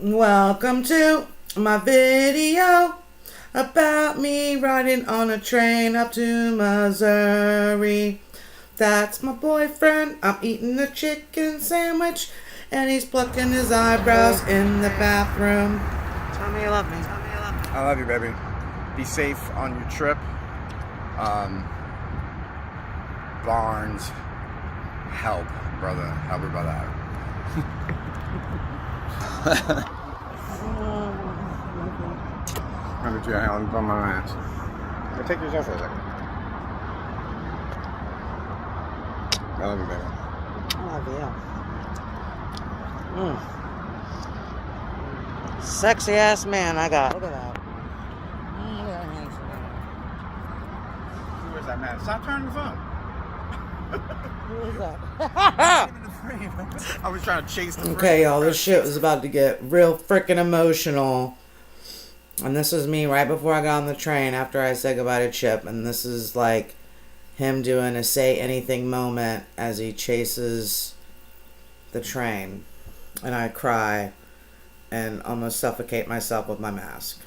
Welcome to my video about me riding on a train up to Missouri. That's my boyfriend. I'm eating a chicken sandwich and he's plucking his eyebrows in the bathroom. Tell me you love me. I love you, baby. Be safe on your trip. Barnes, help, brother. Help your brother out. Let me do your hand on my ass. Take yourself for a second. I love you, baby. I love you. Sexy ass man I got. Look at that. Where's that man? Stop turning the phone. Who is that? I was trying to chase the frame. Okay, y'all, this shit was about to get real freaking emotional. And this was me right before I got on the train after I said goodbye to Chip. And this is like him doing a say anything moment as he chases the train. And I cry and almost suffocate myself with my mask.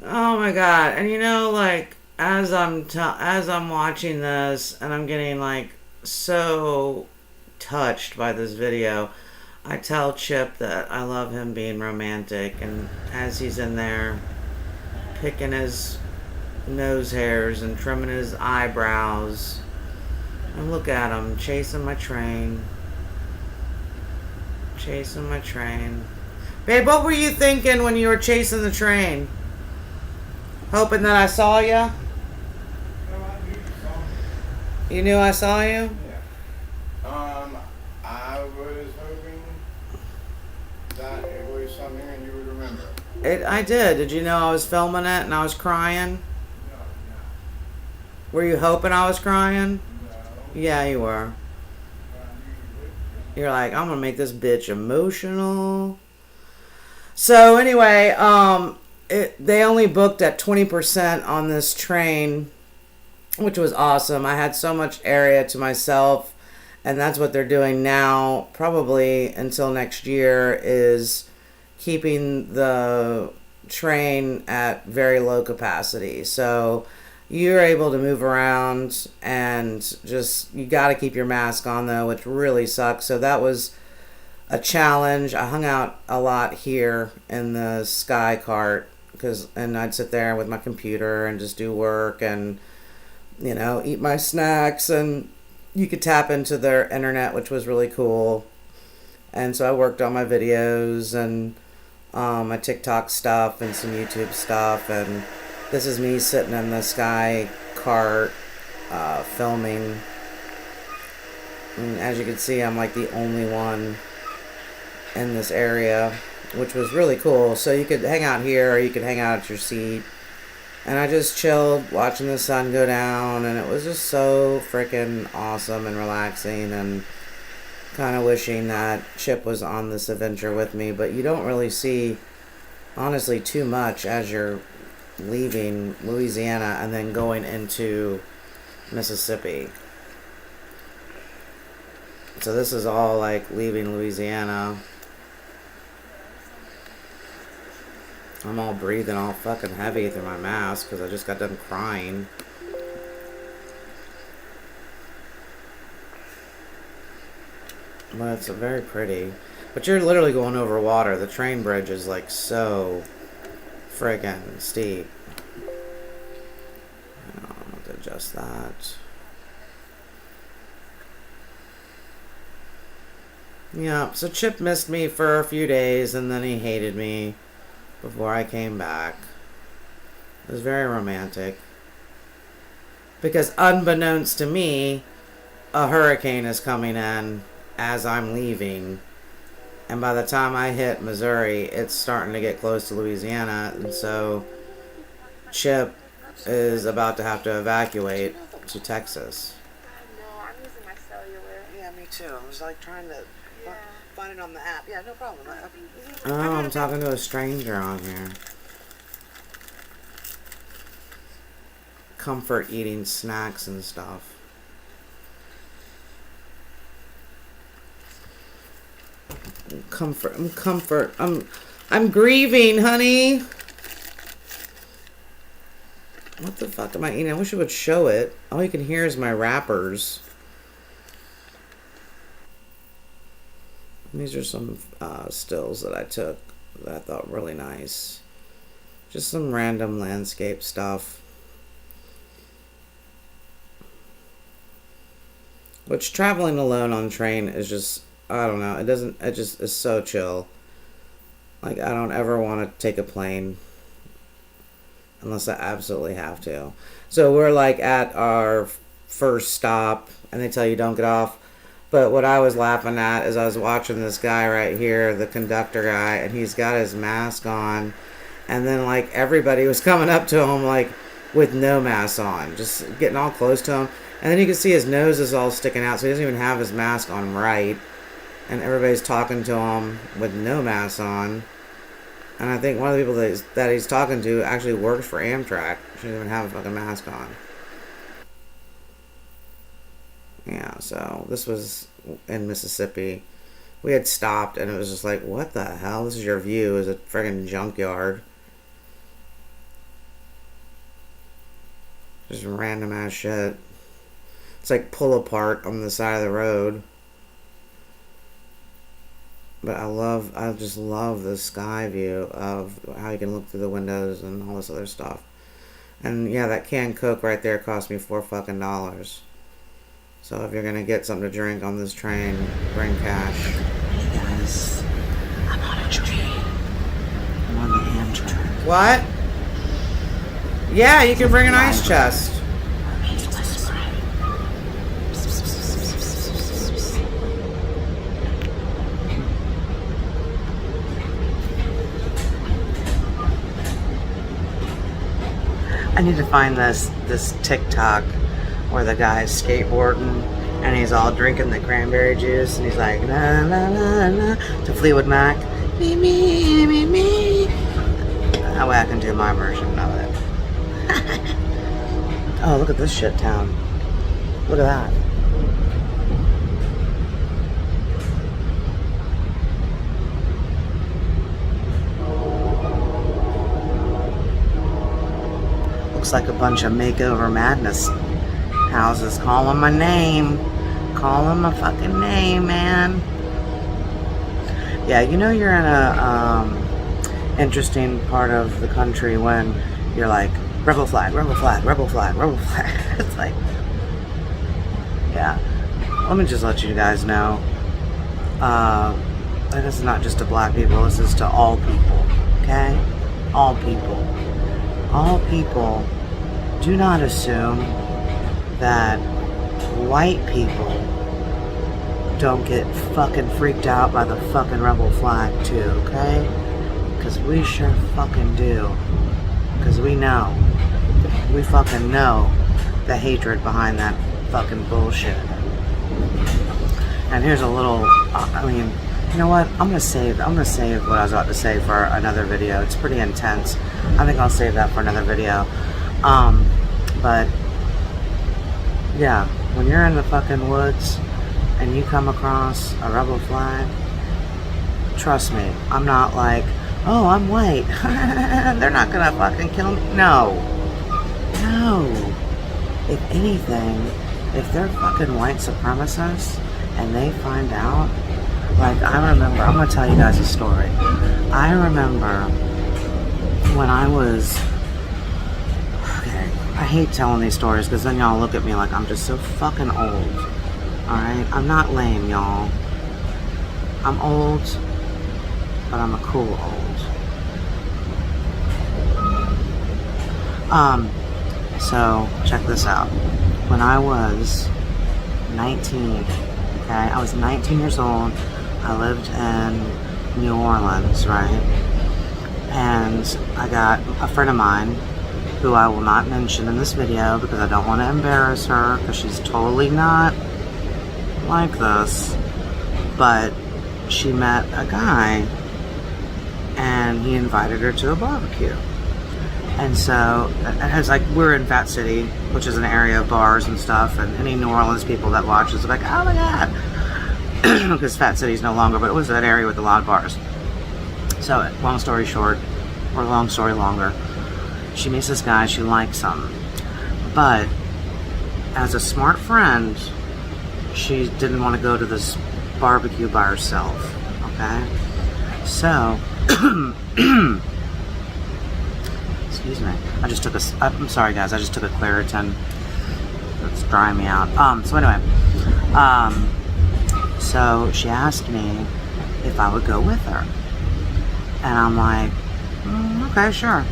Oh my god! And you know, like as I'm watching this, and I'm getting like so touched by this video, I tell Chip that I love him being romantic, and as he's in there picking his nose hairs and trimming his eyebrows, and look at him chasing my train, Babe, what were you thinking when you were chasing the train? Hoping that I saw you? You knew I saw you? Yeah. I was hoping that it was something and you would remember. I did. Did you know I was filming it and I was crying? No. Were you hoping I was crying? No. Yeah, you were. You're like, I'm gonna make this bitch emotional. So anyway, they only booked at 20% on this train, which was awesome. I had so much area to myself, and that's what they're doing now, probably until next year, is keeping the train at very low capacity. So you're able to move around and just, you got to keep your mask on though, which really sucks. So that was a challenge. I hung out a lot here in the sky cart and I'd sit there with my computer and just do work and, eat my snacks, and you could tap into their internet, which was really cool. And so I worked on my videos and my TikTok stuff and some YouTube stuff. And this is me sitting in the sky cart filming. And as you can see, I'm like the only one in this area, which was really cool. So you could hang out here or you could hang out at your seat. And I just chilled watching the sun go down, and it was just so freaking awesome and relaxing, and kind of wishing that Chip was on this adventure with me. But you don't really see, honestly, too much as you're leaving Louisiana and then going into Mississippi. So this is all like leaving Louisiana. I'm all breathing all fucking heavy through my mask because I just got done crying. But it's very pretty. But you're literally going over water. The train bridge is like so friggin' steep. I'm going to adjust that. Yeah, so Chip missed me for a few days and then he hated me before I came back. It was very romantic. Because unbeknownst to me, a hurricane is coming in as I'm leaving. And by the time I hit Missouri, it's starting to get close to Louisiana. And so Chip is about to have to evacuate to Texas. No, I'm using my cellular. Yeah, me too. I was like trying to find it on the app. Yeah, no problem. Oh, I'm talking to a stranger on here. Comfort eating snacks and stuff. Comfort. I'm grieving, honey. What the fuck am I eating? I wish it would show it. All you can hear is my wrappers. These are some stills that I took that I thought really nice. Just some random landscape stuff. Which traveling alone on train is just, I don't know, it just is so chill. Like, I don't ever want to take a plane unless I absolutely have to. So we're like at our first stop and they tell you don't get off. But what I was laughing at is I was watching this guy right here, the conductor guy, and he's got his mask on. And then, like, everybody was coming up to him, like, with no mask on, just getting all close to him. And then you can see his nose is all sticking out, so he doesn't even have his mask on right. And everybody's talking to him with no mask on. And I think one of the people that he's talking to actually works for AMTRAK. She doesn't even have a fucking mask on. Yeah, so this was in Mississippi. We had stopped and it was just like, what the hell? This is your view, is a friggin' junkyard. Just random ass shit. It's like pull apart on the side of the road. But I just love the sky view of how you can look through the windows and all this other stuff. And yeah, that canned Coke right there cost me $4 fucking. So if you're gonna get something to drink on this train, bring cash. Hey guys, I'm on a train. I'm on the AMTRAK. What? Yeah, you can bring an ice chest. It's my spray. I need to find this TikTok where the guy's skateboarding and he's all drinking the cranberry juice and he's like la la la la to Fleetwood Mac. Me me me me. That way I can do my version of it. Oh, look at this shit town. Look at that. looks like a bunch of makeover madness houses. Call them my name. Call them my fucking name, man. Yeah, you know you're in a interesting part of the country when you're like, rebel flag, rebel flag, rebel flag, rebel flag. It's like, yeah. Let me just let you guys know. This is not just to black people, this is to all people, okay? All people. All people. Do not assume that white people don't get fucking freaked out by the fucking rebel flag too, okay? Because we sure fucking do. Because we know. We fucking know the hatred behind that fucking bullshit. And here's a little, you know what? I'm gonna save what I was about to say for another video. It's pretty intense. I think I'll save that for another video. But yeah, when you're in the fucking woods and you come across a rebel flag, trust me, I'm not like, oh, I'm white. They're not gonna fucking kill me. No. No. If anything, if they're fucking white supremacists and they find out, like, I remember, I'm gonna tell you guys a story. I remember when I was, okay, I hate telling these stories because then y'all look at me like I'm just so fucking old. Alright? I'm not lame, y'all. I'm old, but I'm a cool old. So, check this out. When I was 19, okay, I was 19 years old, I lived in New Orleans, right? And I got a friend of mine, who I will not mention in this video because I don't want to embarrass her, because she's totally not like this, but she met a guy, and he invited her to a barbecue. And so, it was like, we're in Fat City, which is an area of bars and stuff, and any New Orleans people that watch this are like, oh my god, because Fat City's no longer, but it was that area with a lot of bars. So, long story short, or long story longer, she meets this guy, she likes him, but as a smart friend, she didn't want to go to this barbecue by herself, okay? So, excuse me, I'm sorry guys, I just took a Claritin. It's drying me out. So anyway, so she asked me if I would go with her. And I'm like, okay, sure.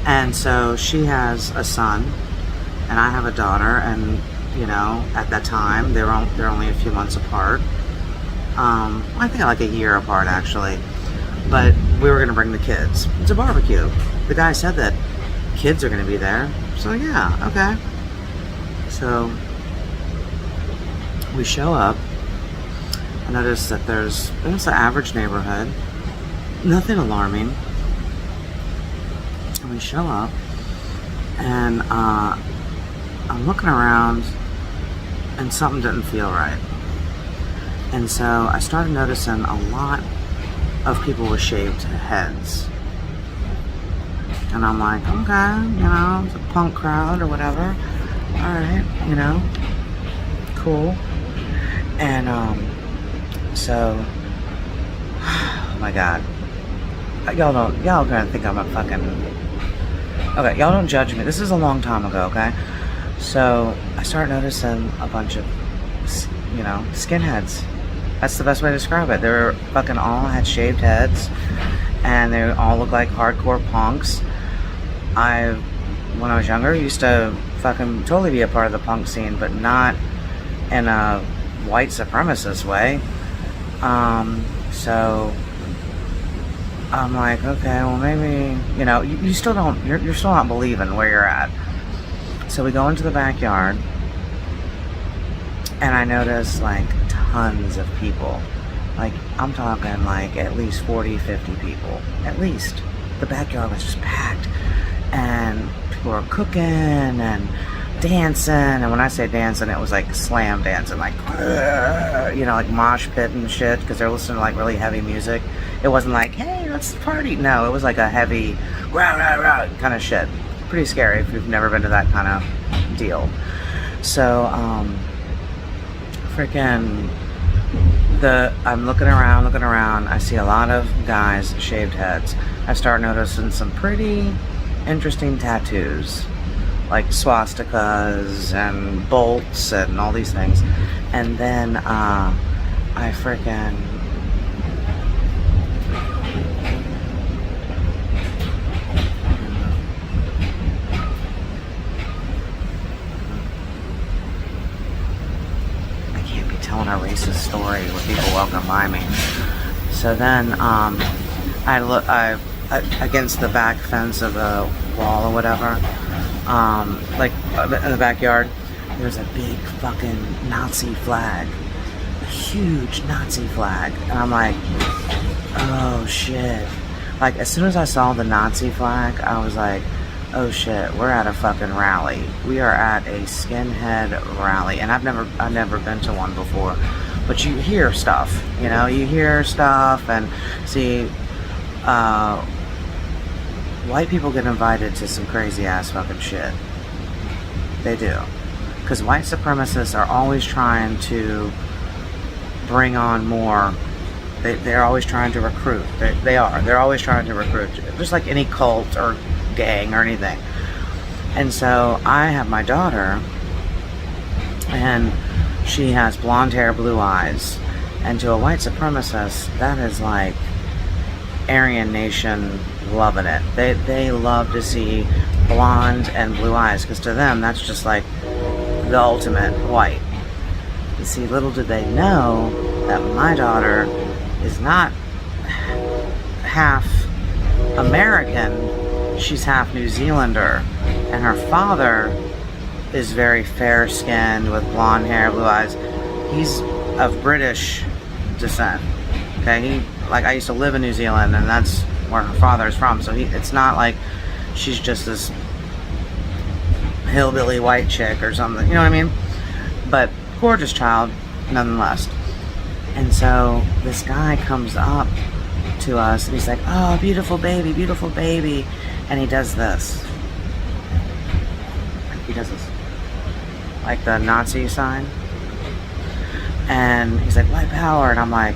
And so she has a son, and I have a daughter, and, you know, at that time, they're only a few months apart. I think like a year apart, actually. But we were going to bring the kids. It's a barbecue. The guy said that kids are going to be there. So yeah, okay. So we show up. I notice that it's an average neighborhood. Nothing alarming. And we show up. And I'm looking around. And something didn't feel right. And so I started noticing a lot of people with shaved heads. And I'm like, okay, you know, it's a punk crowd or whatever. Alright, you know, cool. And, so, oh my god. Y'all gonna think I'm a fucking, okay, y'all don't judge me. This is a long time ago, okay? So, I started noticing a bunch of, you know, skinheads. That's the best way to describe it. They were fucking all had shaved heads, and they all look like hardcore punks. When I was younger, used to fucking totally be a part of the punk scene, but not in a white supremacist way. So I'm like, okay, well maybe, you know, you still don't, you're still not believing where you're at. So we go into the backyard, and I notice like tons of people. Like, I'm talking like at least 40, 50 people. At least. The backyard was just packed. And people were cooking and dancing. And when I say dancing, it was like slam dancing. Like, you know, like mosh pit and shit. Because they're listening to like really heavy music. It wasn't like, hey, let's party. No, it was like a heavy, rah, rah, rah kind of shit. pretty scary if you've never been to that kind of deal. So, freaking I'm looking around, I see a lot of guys, shaved heads. I start noticing some pretty interesting tattoos, like swastikas and bolts and all these things. And then, I freaking, telling a racist story with people walking by me. So then, I look, against the back fence of the wall or whatever, like in the backyard, there's a big fucking Nazi flag, a huge Nazi flag, and I'm like, oh shit. Like, as soon as I saw the Nazi flag, I was like, oh shit, we're at a fucking rally. We are at a skinhead rally, and I've never been to one before. But you hear stuff, you know, and see, white people get invited to some crazy ass fucking shit. They do, because white supremacists are always trying to bring on more. They're always trying to recruit. They're always trying to recruit, just like any cult or gang or anything. And so I have my daughter, and she has blonde hair, blue eyes, and to a white supremacist, that is like Aryan Nation loving it. They love to see blonde and blue eyes, because to them that's just like the ultimate white. You see, little did they know that my daughter is not half American. She's half New Zealander, and her father is very fair-skinned with blonde hair, blue eyes. He's of British descent. Okay, I used to live in New Zealand, and that's where her father is from. So it's not like she's just this hillbilly white chick or something. You know what I mean? But gorgeous child, nonetheless. And so this guy comes up to us, and he's like, "Oh, beautiful baby, beautiful baby." And he does this. Like the Nazi sign. And he's like, white power. And I'm like,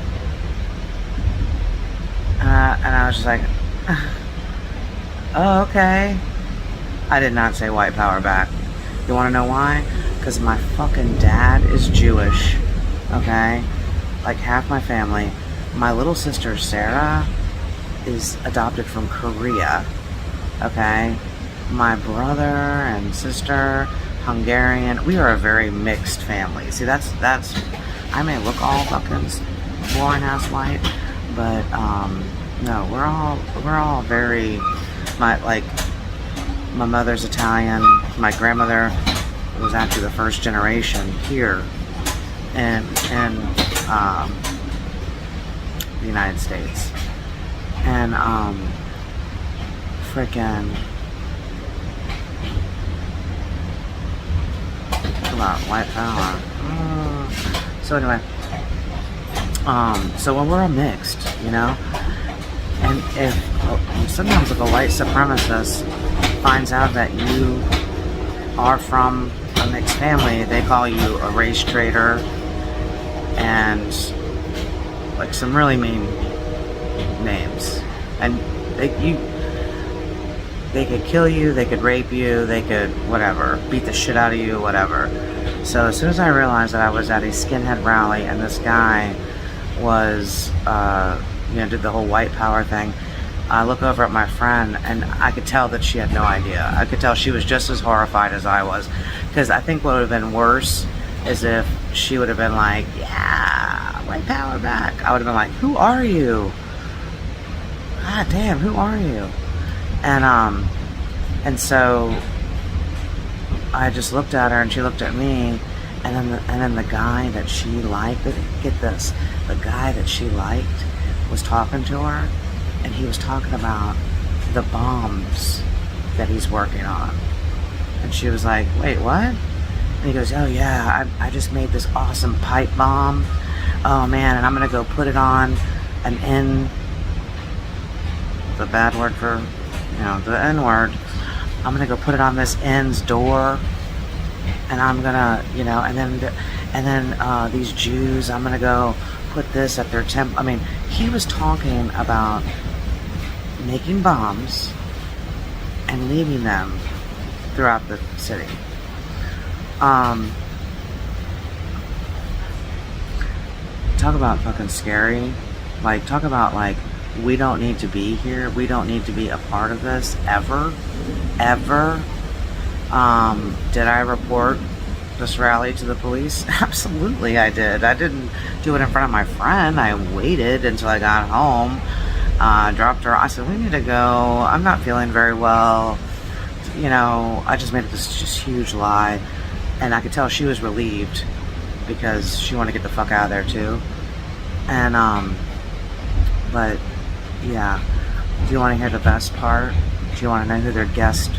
and I was just like, oh, okay. I did not say white power back. You want to know why? Because my fucking dad is Jewish. Okay? Like half my family. My little sister, Sarah, is adopted from Korea. Okay, my brother and sister, Hungarian. We are a very mixed family. See, that's. I may look all fucking boring ass white, but no, we're all very. My mother's Italian. My grandmother was actually the first generation here, in the United States, and freaking about white power. So anyway, so when we're all mixed, you know, and sometimes if a white supremacist finds out that you are from a mixed family, they call you a race traitor and like some really mean names, and they could kill you, they could rape you, they could whatever, beat the shit out of you, whatever. So as soon as I realized that I was at a skinhead rally and this guy was, did the whole white power thing, I look over at my friend and I could tell that she had no idea. I could tell she was just as horrified as I was. Because I think what would have been worse is if she would have been like, yeah, white power back. I would have been like, who are you? God damn, who are you? And so I just looked at her and she looked at me, and then the guy that she liked, get this, the guy that she liked was talking to her, and he was talking about the bombs that he's working on. And she was like, wait, what? And he goes, oh yeah, I just made this awesome pipe bomb. Oh man, and I'm gonna go put it on an N, the bad word for, the N word, I'm gonna go put it on this end's door, and I'm gonna, you know, and then these Jews, I'm gonna go put this at their temple. I mean, he was talking about making bombs and leaving them throughout the city. Talk about fucking scary. Like, talk about, like, we don't need to be here. We don't need to be a part of this ever. Ever. Did I report this rally to the police? Absolutely I did. I didn't do it in front of my friend. I waited until I got home. Dropped her. I said, we need to go. I'm not feeling very well. You know, I just made this just huge lie. And I could tell she was relieved because she wanted to get the fuck out of there too. And, but, yeah. Do you want to hear the best part? Do you want to know who their guest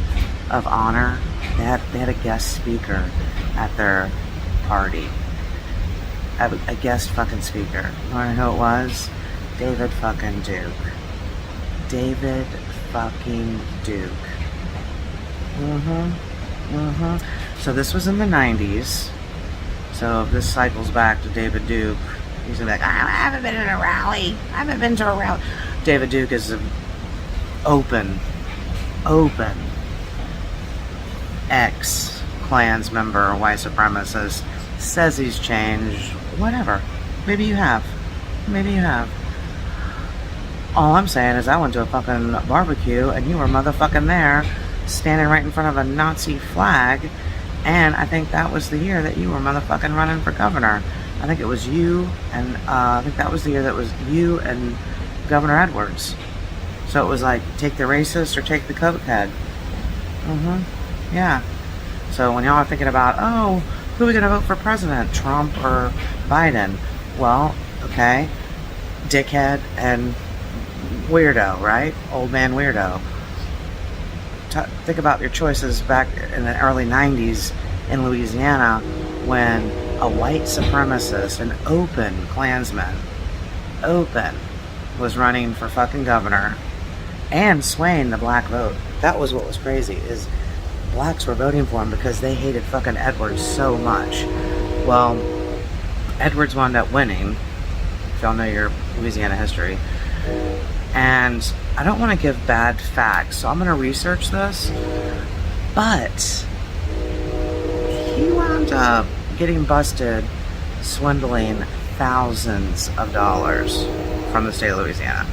of honor? They had a guest speaker at their party. A guest fucking speaker. You want to know who it was? David fucking Duke. David fucking Duke. So this was in the 90s. So if this cycles back to David Duke, he's gonna be like, I haven't been in a rally. I haven't been to a rally. David Duke is an open ex-Klans member, white supremacist, says he's changed. Whatever. Maybe you have. Maybe you have. All I'm saying is I went to a fucking barbecue and you were motherfucking there, standing right in front of a Nazi flag, and I think that was the year that you were motherfucking running for governor. I think it was you, and I think that was the year that was you and Governor Edwards. So it was like, take the racist or take the cokehead. Yeah. So when y'all are thinking about, oh, who are we going to vote for president, Trump or Biden? Well, okay, dickhead and weirdo, right? Old man weirdo. Think about your choices back in the early 90s in Louisiana when a white supremacist, an open Klansman, was running for fucking governor and swaying the black vote. That was what was crazy, is blacks were voting for him because they hated fucking Edwards so much. Well, Edwards wound up winning, if y'all know your Louisiana history. And I don't want to give bad facts, so I'm going to research this. But he wound up getting busted swindling thousands of dollars from the state of Louisiana.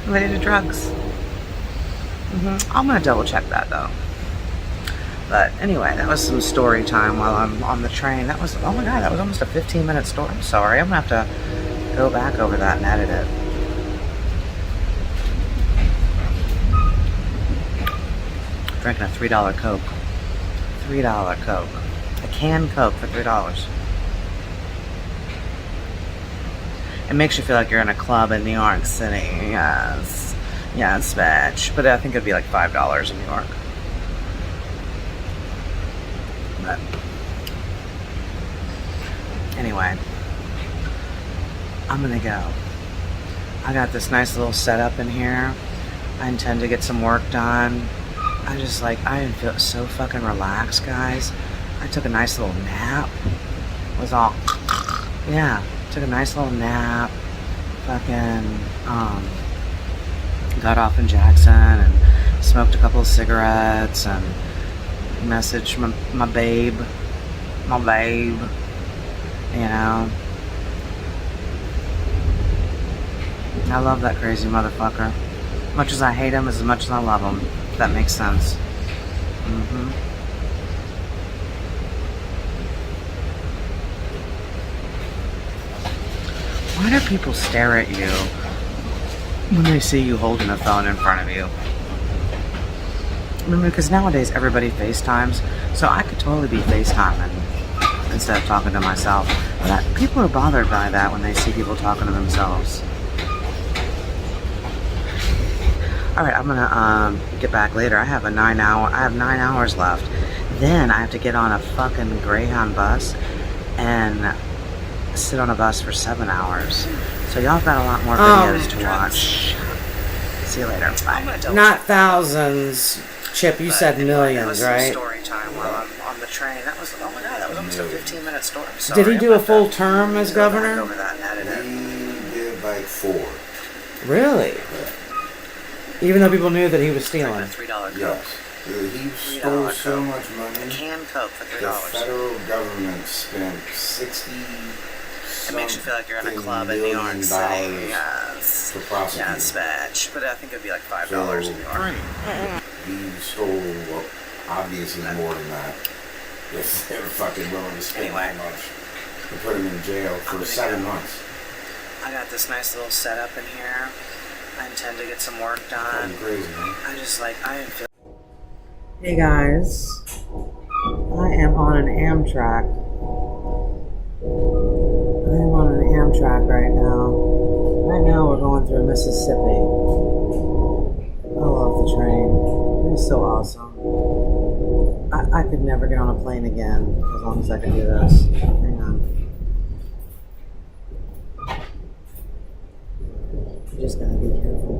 Related to drugs. I'm going to double check that though. But anyway, that was some story time while I'm on the train. That was, oh my god, that was almost a 15-minute story. I'm sorry, I'm going to have to go back over that and edit it. Drinking a $3 Coke. $3 Coke. A canned Coke for $3. It makes you feel like you're in a club in New York City. Yes. Yes, bitch. But I think it'd be like $5 in New York. But anyway, I'm gonna go. I got this nice little setup in here. I intend to get some work done. I feel so fucking relaxed, guys. I took a nice little nap. Took a nice little nap. Fucking, got off in Jackson and smoked a couple of cigarettes and messaged my babe, you know. I love that crazy motherfucker. As much as I hate him, as much as I love him. If that makes sense. Why do people stare at you when they see you holding a phone in front of you? I mean, because nowadays everybody FaceTimes, so I could totally be FaceTiming instead of talking to myself. But people are bothered by that when they see people talking to themselves. Alright, I'm gonna get back later. I have 9 hours left. Then I have to get on a fucking Greyhound bus and sit on a bus for 7 hours. So y'all got a lot more videos to watch. See you later. Bye. Not thousands. Chip, you said millions, right? Story time while I'm on the train. That was, oh my god, that was almost a 15-minute story. Did he do a full term as governor? Over that and edit it. He did like 4. Really? Even though people knew that he was stealing. $3 Coke. Yes. He stole so much money. A canned Coke for $3. The federal government spent 60. It makes you feel like you're in a club in New York City. Yes. To prosecute. Yes, bitch. But I think it'd be like $5 in New York. He stole obviously more than that. If they were fucking willing to spend that much to put him in jail for 7 months. I got this nice little setup in here. I intend to get some work done. That's crazy, man. I feel. Hey guys, I am on an AMTRAK. I am on an AMTRAK right now. Right now we're going through Mississippi. I love the train. It's so awesome. I could never get on a plane again as long as I can do this. Hang on. You just gotta be careful.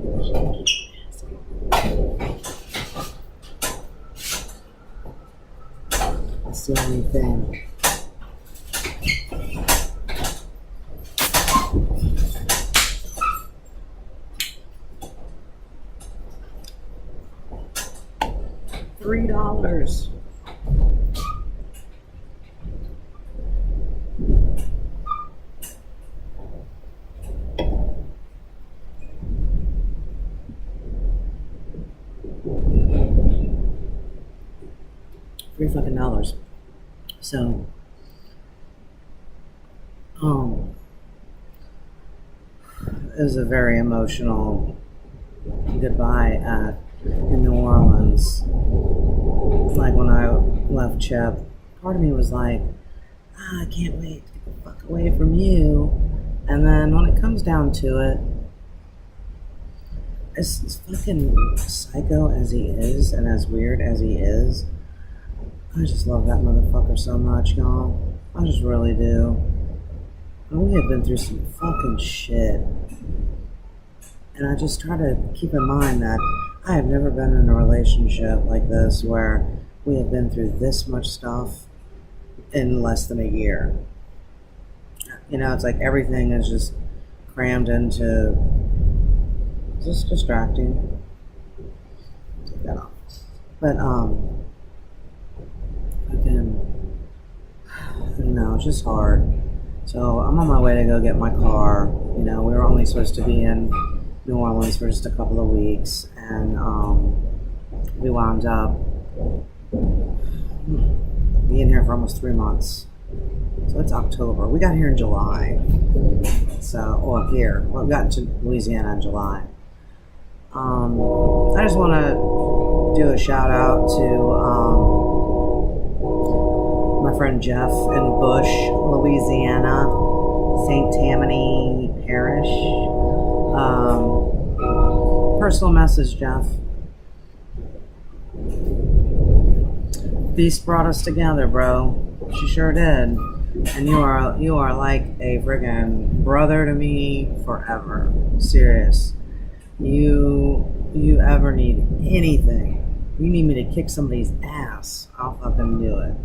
That's the only thing. $3. $3 So, it was a very emotional goodbye in New Orleans. Like when I left Chip, part of me was like, I can't wait to get the fuck away from you. And then when it comes down to it, as fucking psycho as he is and as weird as he is, I just love that motherfucker so much, y'all. I just really do. And we have been through some fucking shit. And I just try to keep in mind that I have never been in a relationship like this where we have been through this much stuff in less than a year. You know, it's like everything is just crammed into just distracting. Take that off. But again, you know, it's just hard. So I'm on my way to go get my car. You know, we were only supposed to be in New Orleans for just a couple of weeks, and we wound up being here for almost 3 months. So it's October. We got here in July. So, well, here. Well, we got to Louisiana in July. I just want to do a shout out to my friend Jeff in Bush, Louisiana, St. Tammany Parish. Personal message, Jeff. Beast brought us together, bro. She sure did. And you are like a friggin' brother to me forever. Serious. You ever need anything, you need me to kick somebody's ass, I'll fucking do it.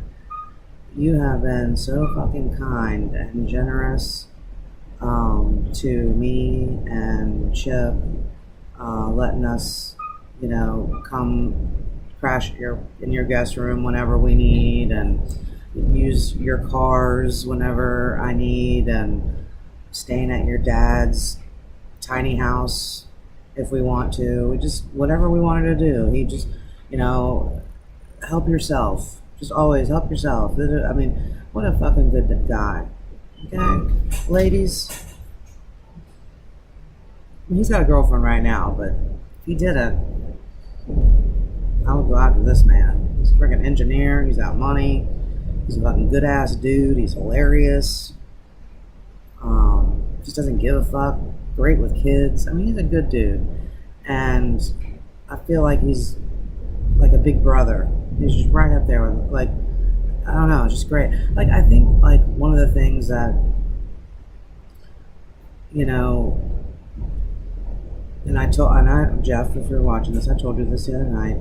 You have been so fucking kind and generous to me and Chip, letting us, you know, come crash in your guest room whenever we need, and use your cars whenever I need, and staying at your dad's tiny house if we want to. We just, whatever we wanted to do. He just, you know, help yourself. Just always help yourself. I mean, what a fucking good guy. Okay? Ladies, he's got a girlfriend right now, but if he didn't, I would go after this man. He's a freaking engineer. He's got money. He's a fucking good ass dude. He's hilarious. Just doesn't give a fuck. Great with kids. I mean, he's a good dude. And I feel like he's like a big brother. He's just right up there with, like, I don't know, just great. Like, I think, like, one of the things that, you know, Jeff, if you're watching this, I told you this the other night,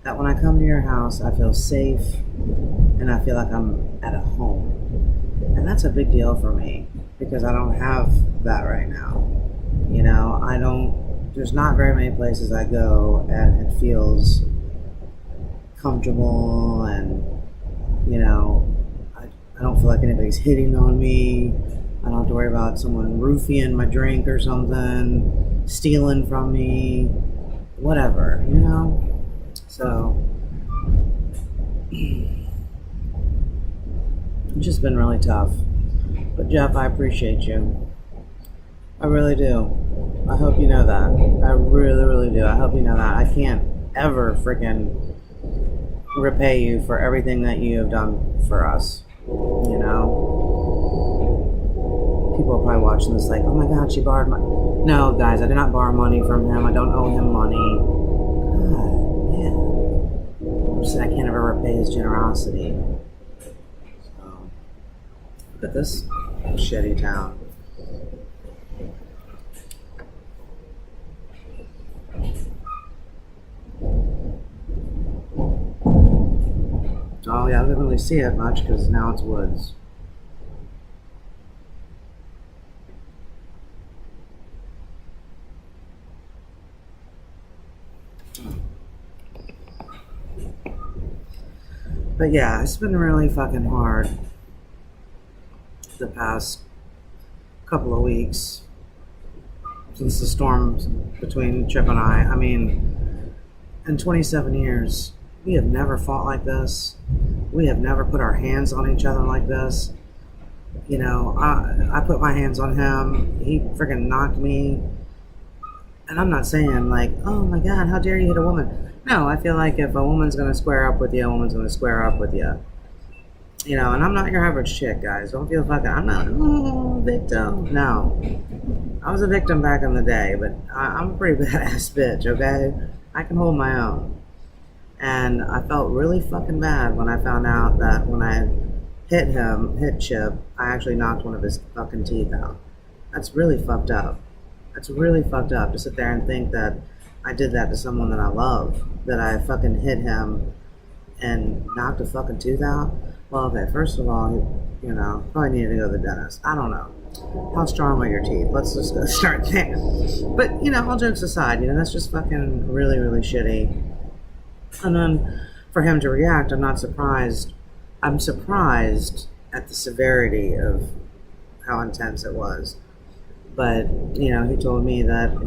that when I come to your house, I feel safe and I feel like I'm at a home. And that's a big deal for me because I don't have that right now. You know, there's not very many places I go and it feels comfortable and, you know, I don't feel like anybody's hitting on me. I don't have to worry about someone roofing my drink or something, stealing from me, whatever, you know? So, it's just been really tough. But Jeff, I appreciate you. I really do. I hope you know that. I really, really do. I hope you know that. I can't ever freaking repay you for everything that you have done for us. You know? People are probably watching this like, oh my God, she borrowed my... No, guys, I did not borrow money from him. I don't owe him money. God, yeah. I'm just saying I can't ever repay his generosity. So, look at this shitty town. Oh yeah, I didn't really see it much because now it's woods. But yeah, it's been really fucking hard the past couple of weeks since the storms between Chip and I. I mean, in 27 years, we have never fought like this. We have never put our hands on each other like this. You know, I put my hands on him. He freaking knocked me. And I'm not saying like, oh my God, how dare you hit a woman? No, I feel like if a woman's going to square up with you, a woman's going to square up with you. You know, and I'm not your average chick, guys. Don't feel fucking, I'm not, victim. No. I was a victim back in the day, but I'm a pretty badass bitch, okay? I can hold my own. And I felt really fucking bad when I found out that when I hit Chip, I actually knocked one of his fucking teeth out. That's really fucked up. That's really fucked up to sit there and think that I did that to someone that I love, that I fucking hit him and knocked a fucking tooth out. Well, okay, first of all, you know, probably needed to go to the dentist. I don't know. How strong are your teeth? Let's just go start there. But, you know, all jokes aside, you know, that's just fucking really, really shitty. And then for him to react, I'm not surprised. I'm surprised at the severity of how intense it was. But, you know, he told me that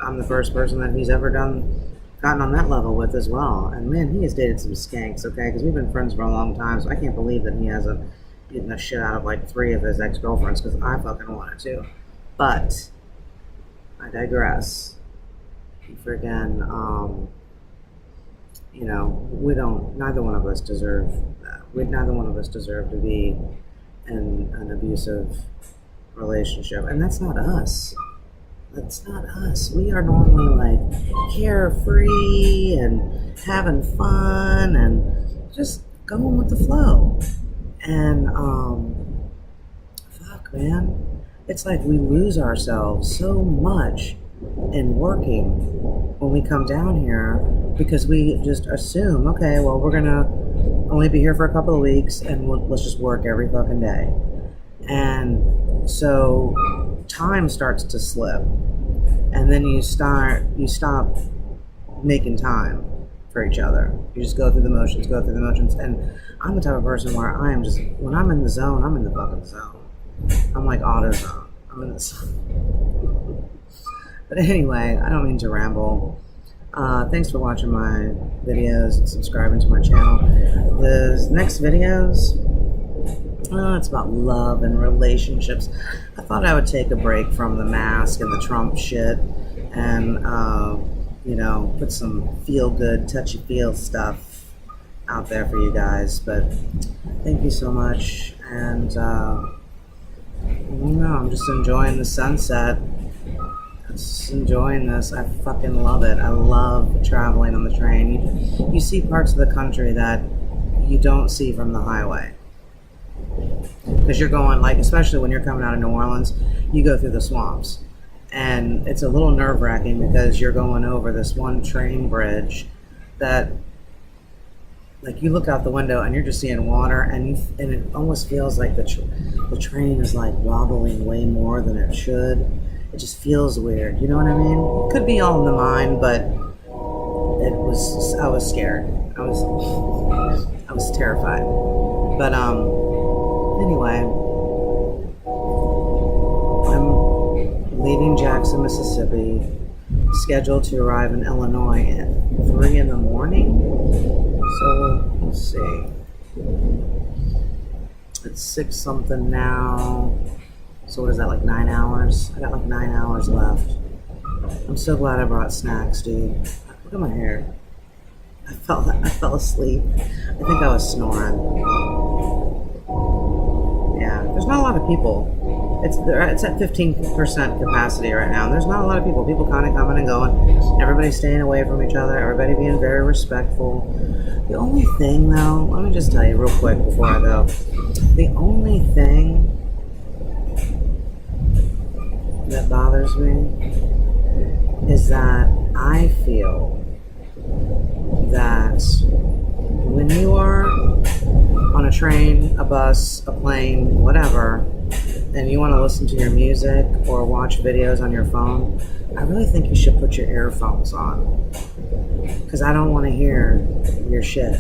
I'm the first person that he's ever gotten on that level with as well. And man, he has dated some skanks, okay? Because we've been friends for a long time, so I can't believe that he hasn't beaten the shit out of like 3 of his ex-girlfriends because I fucking wanted to. But I digress. Freaking, you know, neither one of us deserve that. Neither one of us deserve to be in an abusive relationship. And that's not us. That's not us. We are normally like carefree and having fun and just going with the flow. And fuck, man, it's like we lose ourselves so much in working when we come down here because we just assume, okay, well, we're gonna only be here for a couple of weeks and let's just work every fucking day. And so time starts to slip, and then you stop making time for each other. You just go through the motions, and I'm the type of person where I am just, when I'm in the zone, I'm in the fucking zone. I'm like AutoZone. I'm in the zone. But anyway, I don't mean to ramble. Thanks for watching my videos and subscribing to my channel. The next videos, it's about love and relationships. I thought I would take a break from the mask and the Trump shit and, you know, put some feel-good, touchy-feel stuff out there for you guys. But thank you so much. And, you know, I'm just enjoying the sunset. Just enjoying this. I fucking love it. I love traveling on the train. You see parts of the country that you don't see from the highway. Because you're going, like, especially when you're coming out of New Orleans, you go through the swamps. And it's a little nerve-wracking because you're going over this one train bridge that, like, you look out the window and you're just seeing water, and it almost feels like the train is like wobbling way more than it should. It just feels weird. You know what I mean? It could be all in the mind, but I was scared. I was terrified. But anyway, I'm leaving Jackson, Mississippi, scheduled to arrive in Illinois at 3 in the morning. So let's see. It's 6 something now. So what is that, like 9 hours? I got like 9 hours left. I'm so glad I brought snacks, dude. Look at my hair. I fell asleep. I think I was snoring. Yeah, there's not a lot of people. It's at 15% capacity right now. And there's not a lot of people. People kind of coming and going. Everybody's staying away from each other. Everybody being very respectful. The only thing, though, let me just tell you real quick before I go. The only thing that bothers me is that I feel that when you are on a train, a bus, a plane, whatever, and you want to listen to your music or watch videos on your phone, I really think you should put your earphones on. Because I don't want to hear your shit.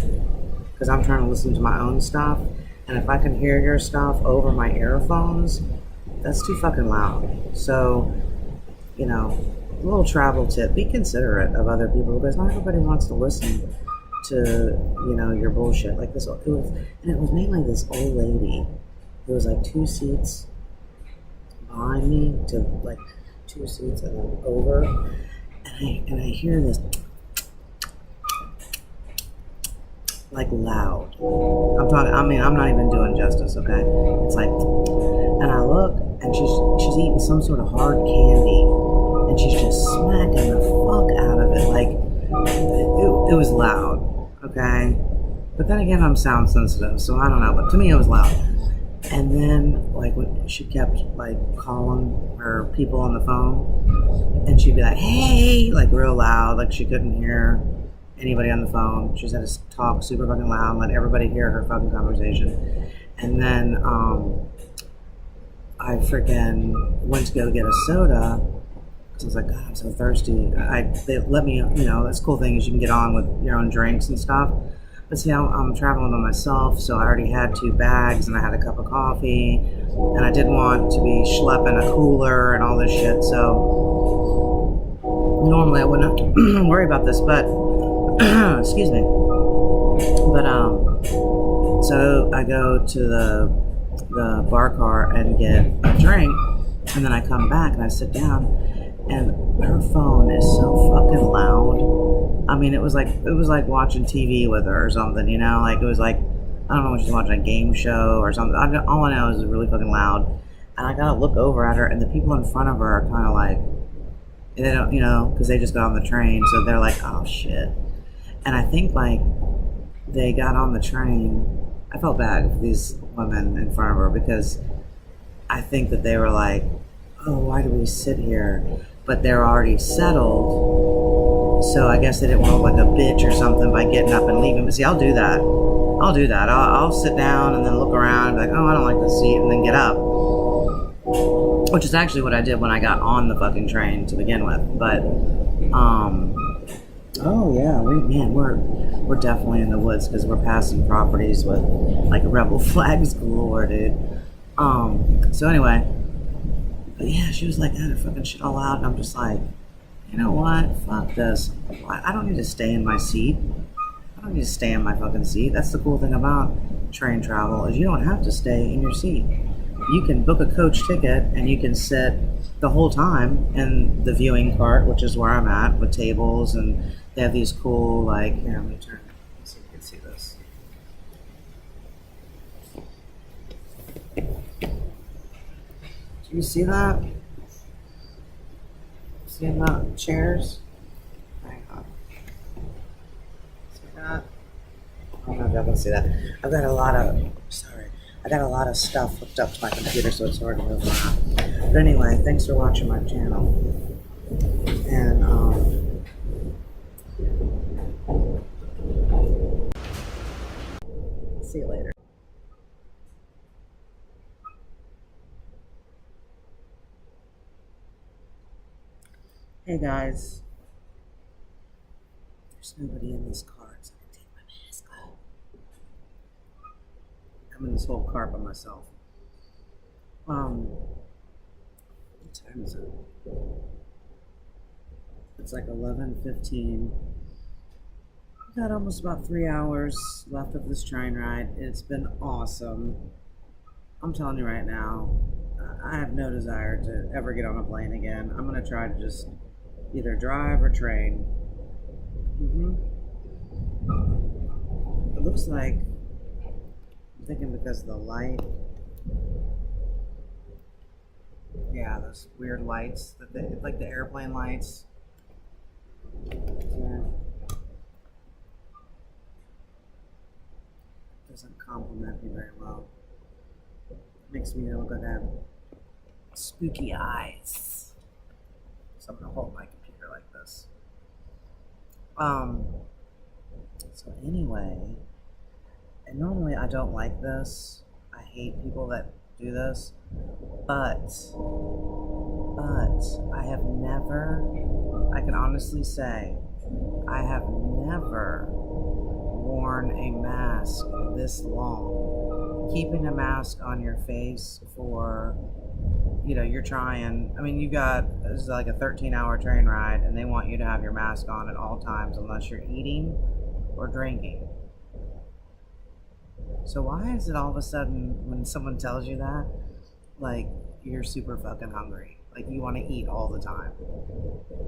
Because I'm trying to listen to my own stuff. And if I can hear your stuff over my earphones, that's too fucking loud. So, you know, a little travel tip, be considerate of other people, because not everybody wants to listen to, you know, your bullshit. Like this, it was mainly this old lady. There was like 2 seats behind me, to like 2 seats and then over, and I hear this like loud. I'm not even doing justice, okay? It's like, and I look, and she's eating some sort of hard candy, and she's just smacking the fuck out of it. Like, it was loud, okay? But then again, I'm sound sensitive, so I don't know, but to me it was loud. And then, like, when she kept, like, calling her people on the phone, and she'd be like, hey, like, real loud, like she couldn't hear anybody on the phone. She just had to talk super fucking loud and let everybody hear her fucking conversation. And then I freaking went to go get a soda because I was like, God, I'm so thirsty. They let me, you know, that's the cool thing is you can get on with your own drinks and stuff. But see, I'm traveling by myself, so I already had 2 bags and I had a cup of coffee, and I didn't want to be schlepping a cooler and all this shit. So normally I wouldn't have to worry about this, but excuse me. But so I go to the bar car and get a drink, and then I come back and I sit down, and her phone is so fucking loud. I mean, it was like watching TV with her or something, you know? Like, it was like, I don't know when she's watching a game show or something. All I know is it was really fucking loud. And I gotta look over at her, and the people in front of her are kind of like, they don't, you know, because they just got on the train, so they're like, oh shit. And I think, like, they got on the train. I felt bad for these women in front of her, because I think that they were like, oh, why do we sit here? But they're already settled, so I guess they didn't want to look like a bitch or something by getting up and leaving. But see, I'll do that. I'll sit down and then look around and be like, oh, I don't like this seat, and then get up. Which is actually what I did when I got on the fucking train to begin with. But, oh yeah, we're definitely in the woods, because we're passing properties with like rebel flags galore, dude. So anyway, but yeah, she was like, had her fucking shit all out, and I'm just like, you know what? Fuck this. I don't need to stay in my seat. I don't need to stay in my fucking seat. That's the cool thing about train travel, is you don't have to stay in your seat. You can book a coach ticket and you can sit the whole time in the viewing cart, which is where I'm at, with tables, and they have these cool, like, here, let me turn, so you can see this. Do you see that? See the chairs? Hang on. See that? I don't know if y'all can see that. I got a lot of stuff hooked up to my computer, so it's hard to move around. But anyway, thanks for watching my channel. And see you later. Hey guys. There's nobody in this car, so I can take my mask off. I'm in this whole car by myself. What time is it? It's like 11:15. We've got almost about 3 hours left of this train ride. It's been awesome. I'm telling you right now, I have no desire to ever get on a plane again. I'm gonna try to just either drive or train. It looks like, I'm thinking because of the light. Yeah, those weird lights that they, like the airplane lights. Yeah. Doesn't compliment me very well. Makes me look like I have spooky eyes. So I'm gonna hold my computer like this. So anyway, and normally I don't like this. I hate people that do this, but I have never, I can honestly say, I have never worn a mask this long. Keeping a mask on your face for, you know, you're trying, I mean, this is like a 13-hour train ride, and they want you to have your mask on at all times unless you're eating or drinking. So why is it all of a sudden when someone tells you that, like, you're super fucking hungry? Like, you want to eat all the time.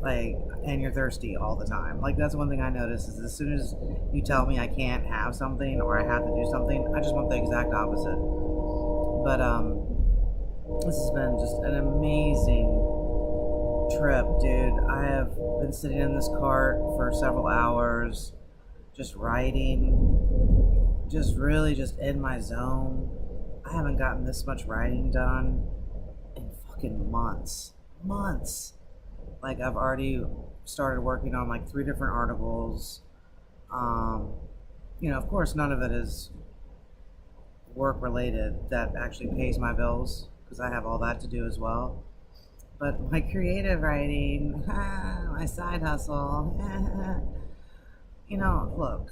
Like, and you're thirsty all the time. Like, that's one thing I notice is as soon as you tell me I can't have something or I have to do something, I just want the exact opposite. But, this has been just an amazing trip, dude. I have been sitting in this cart for several hours, just writing, just really just in my zone. I haven't gotten this much writing done in fucking months. Like, I've already started working on like 3 different articles. You know, of course, none of it is work related that actually pays my bills, because I have all that to do as well. But my creative writing, my side hustle, you know, look,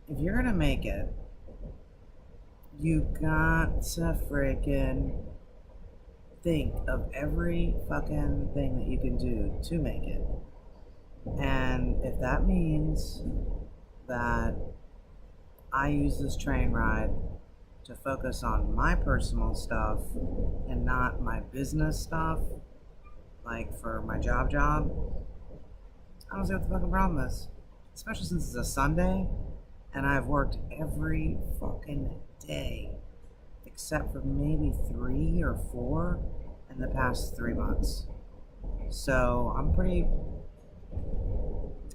if you're gonna make it, you got to freaking think of every fucking thing that you can do to make it. And if that means that I use this train ride to focus on my personal stuff and not my business stuff, like for my job, I don't see what the fucking problem is. Especially since it's a Sunday and I've worked every fucking day except for maybe 3 or 4 in the past 3 months. So I'm pretty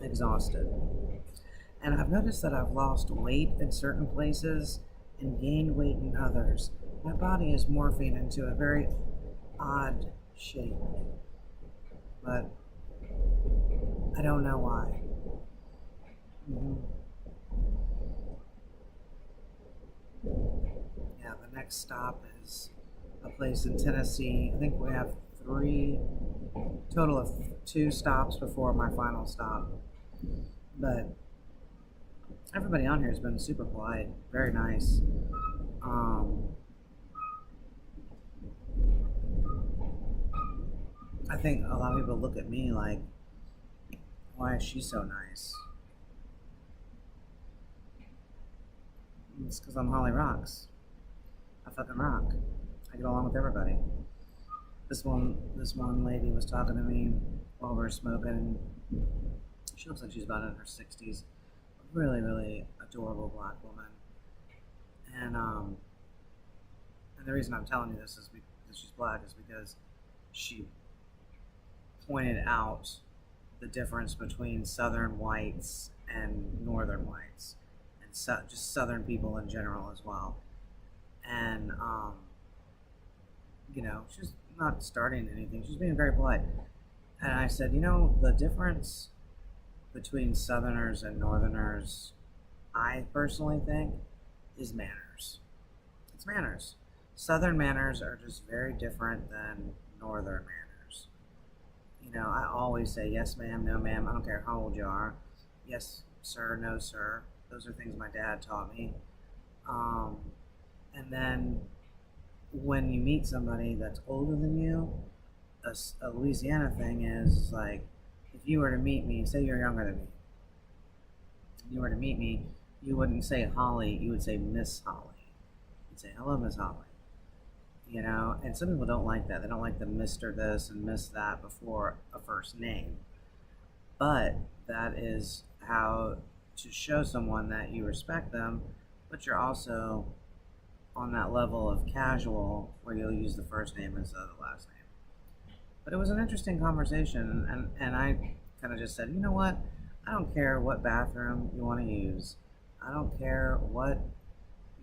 exhausted. And I've noticed that I've lost weight in certain places and gained weight in others. My body is morphing into a very odd shape. But I don't know why. Yeah, the next stop is a place in Tennessee. I think we have 3, total of 2 stops before my final stop. But everybody on here has been super polite, very nice. I think a lot of people look at me like, why is she so nice? It's because I'm Holly Rocks. I fucking rock. I get along with everybody. This one lady was talking to me while we were smoking. She looks like she's about in her 60s. Really, really adorable black woman. And the reason I'm telling you this is because she's black is because she pointed out the difference between Southern whites and Northern whites, and just Southern people in general as well. And she's not starting anything. She's being very polite. And I said, the difference between Southerners and Northerners, I personally think, is manners. It's manners. Southern manners are just very different than Northern manners. I always say yes, ma'am, no, ma'am. I don't care how old you are. Yes, sir, no, sir. Those are things my dad taught me. And then when you meet somebody that's older than you, a Louisiana thing is like, if you were to meet me, say you're younger than me, you were to meet me, you wouldn't say Holly, you would say Miss Holly. You'd say, hello, Miss Holly. And some people don't like that. They don't like the Mr. this and Miss that before a first name. But that is how to show someone that you respect them, but you're also on that level of casual where you'll use the first name instead of the last name. But it was an interesting conversation, and I kind of just said, you know what? I don't care what bathroom you want to use. I don't care what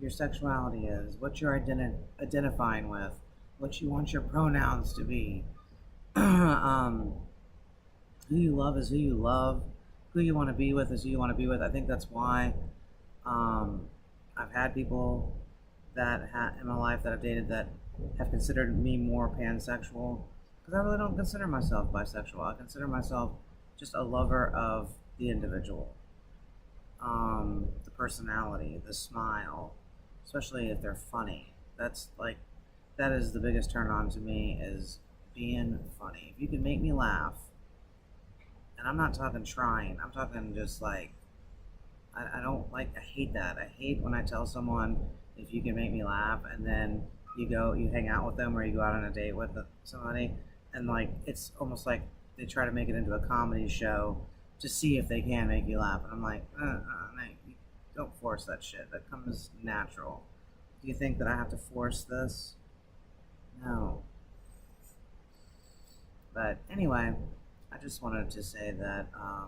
your sexuality is, what you're identifying with, what you want your pronouns to be. Who you love is who you love. Who you want to be with is who you want to be with. I think that's why I've had people in my life that I've dated that have considered me more pansexual, because I really don't consider myself bisexual. I consider myself just a lover of the individual, the personality, the smile, especially if they're funny. That is the biggest turn on to me, is being funny. If you can make me laugh, and I'm not talking trying, I'm talking just like, I don't like, I hate that. I hate when I tell someone, if you can make me laugh, and then you hang out with them, or you go out on a date with somebody, and like, it's almost like they try to make it into a comedy show to see if they can make you laugh. And I'm like, no, don't force that shit. That comes natural. Do you think that I have to force this? No. But anyway, I just wanted to say that I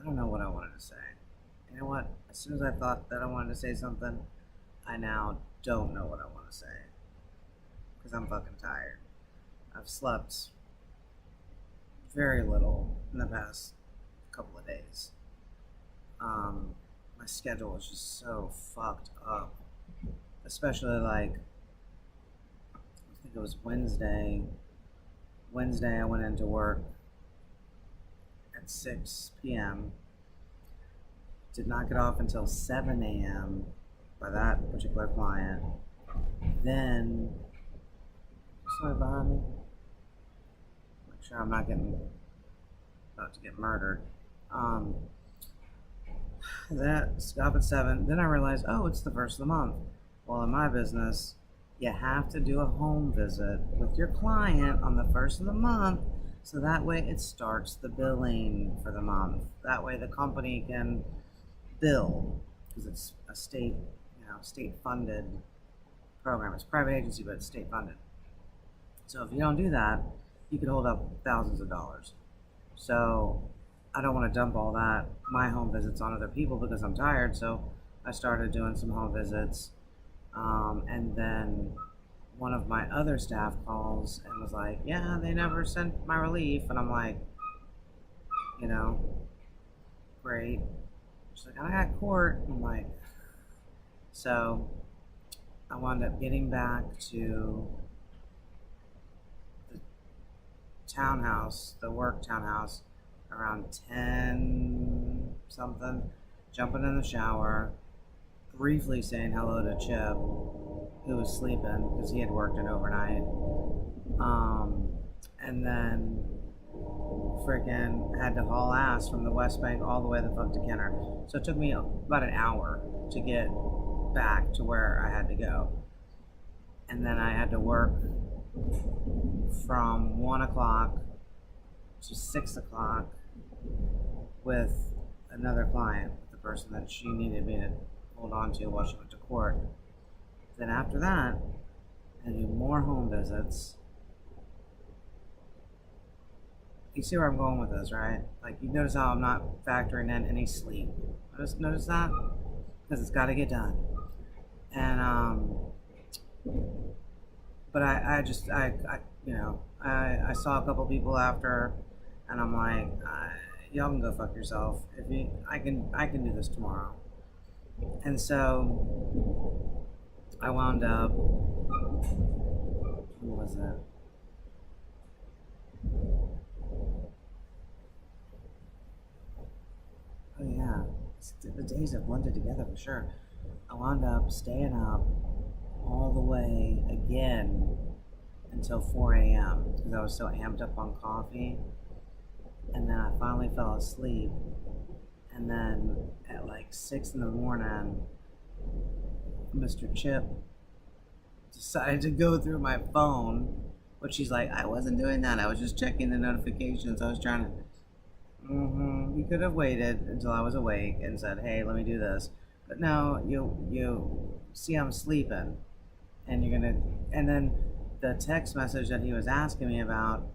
don't know what I wanted to say. You know what? As soon as I thought that I wanted to say something, I now don't know what I want to say. Because I'm fucking tired. I've slept very little in the past couple of days. My schedule is just so fucked up. Especially like, I think it was Wednesday. Wednesday I went into work at 6 p.m. Did not get off until 7 a.m. by that particular client. Then, somebody behind me. Make sure I'm not about to get murdered. That stop at 7. Then I realized, oh, it's the first of the month. Well, in my business, you have to do a home visit with your client on the first of the month, so that way it starts the billing for the month. That way the company can bill, because it's a state-funded program. It's a private agency, but it's state-funded. So if you don't do that, you could hold up thousands of dollars. So I don't want to dump all my home visits on other people because I'm tired. So I started doing some home visits. And then one of my other staff calls and was like, yeah, they never sent my relief. And I'm like, great. She's like, I got court. I'm like, so I wound up getting back to the townhouse, the work townhouse, around 10 something, jumping in the shower, briefly saying hello to Chip, who was sleeping because he had worked an overnight. And then freaking had to haul ass from the West Bank all the way the fuck to Kenner. So it took me about an hour to get back to where I had to go. And then I had to work from 1 o'clock to 6 o'clock with another client, the person that she needed me to hold on to while she went to court. Then after that, I do more home visits. You see where I'm going with this, right? Like, you notice how I'm not factoring in any sleep. Notice that? Because it's got to get done. And But I saw a couple people after, and I'm like, y'all can go fuck yourself. If you, I can do this tomorrow. And so I wound up. Who was it? Oh yeah, the days have blended together for sure. I wound up staying up all the way again until 4 a.m. because I was so amped up on coffee. And then I finally fell asleep. And then at like 6 in the morning, Mr. Chip decided to go through my phone. But she's like, I wasn't doing that. I was just checking the notifications. I was trying to. You could have waited until I was awake and said, hey, let me do this. But no, you see I'm sleeping. And you're going to. And then the text message that he was asking me about,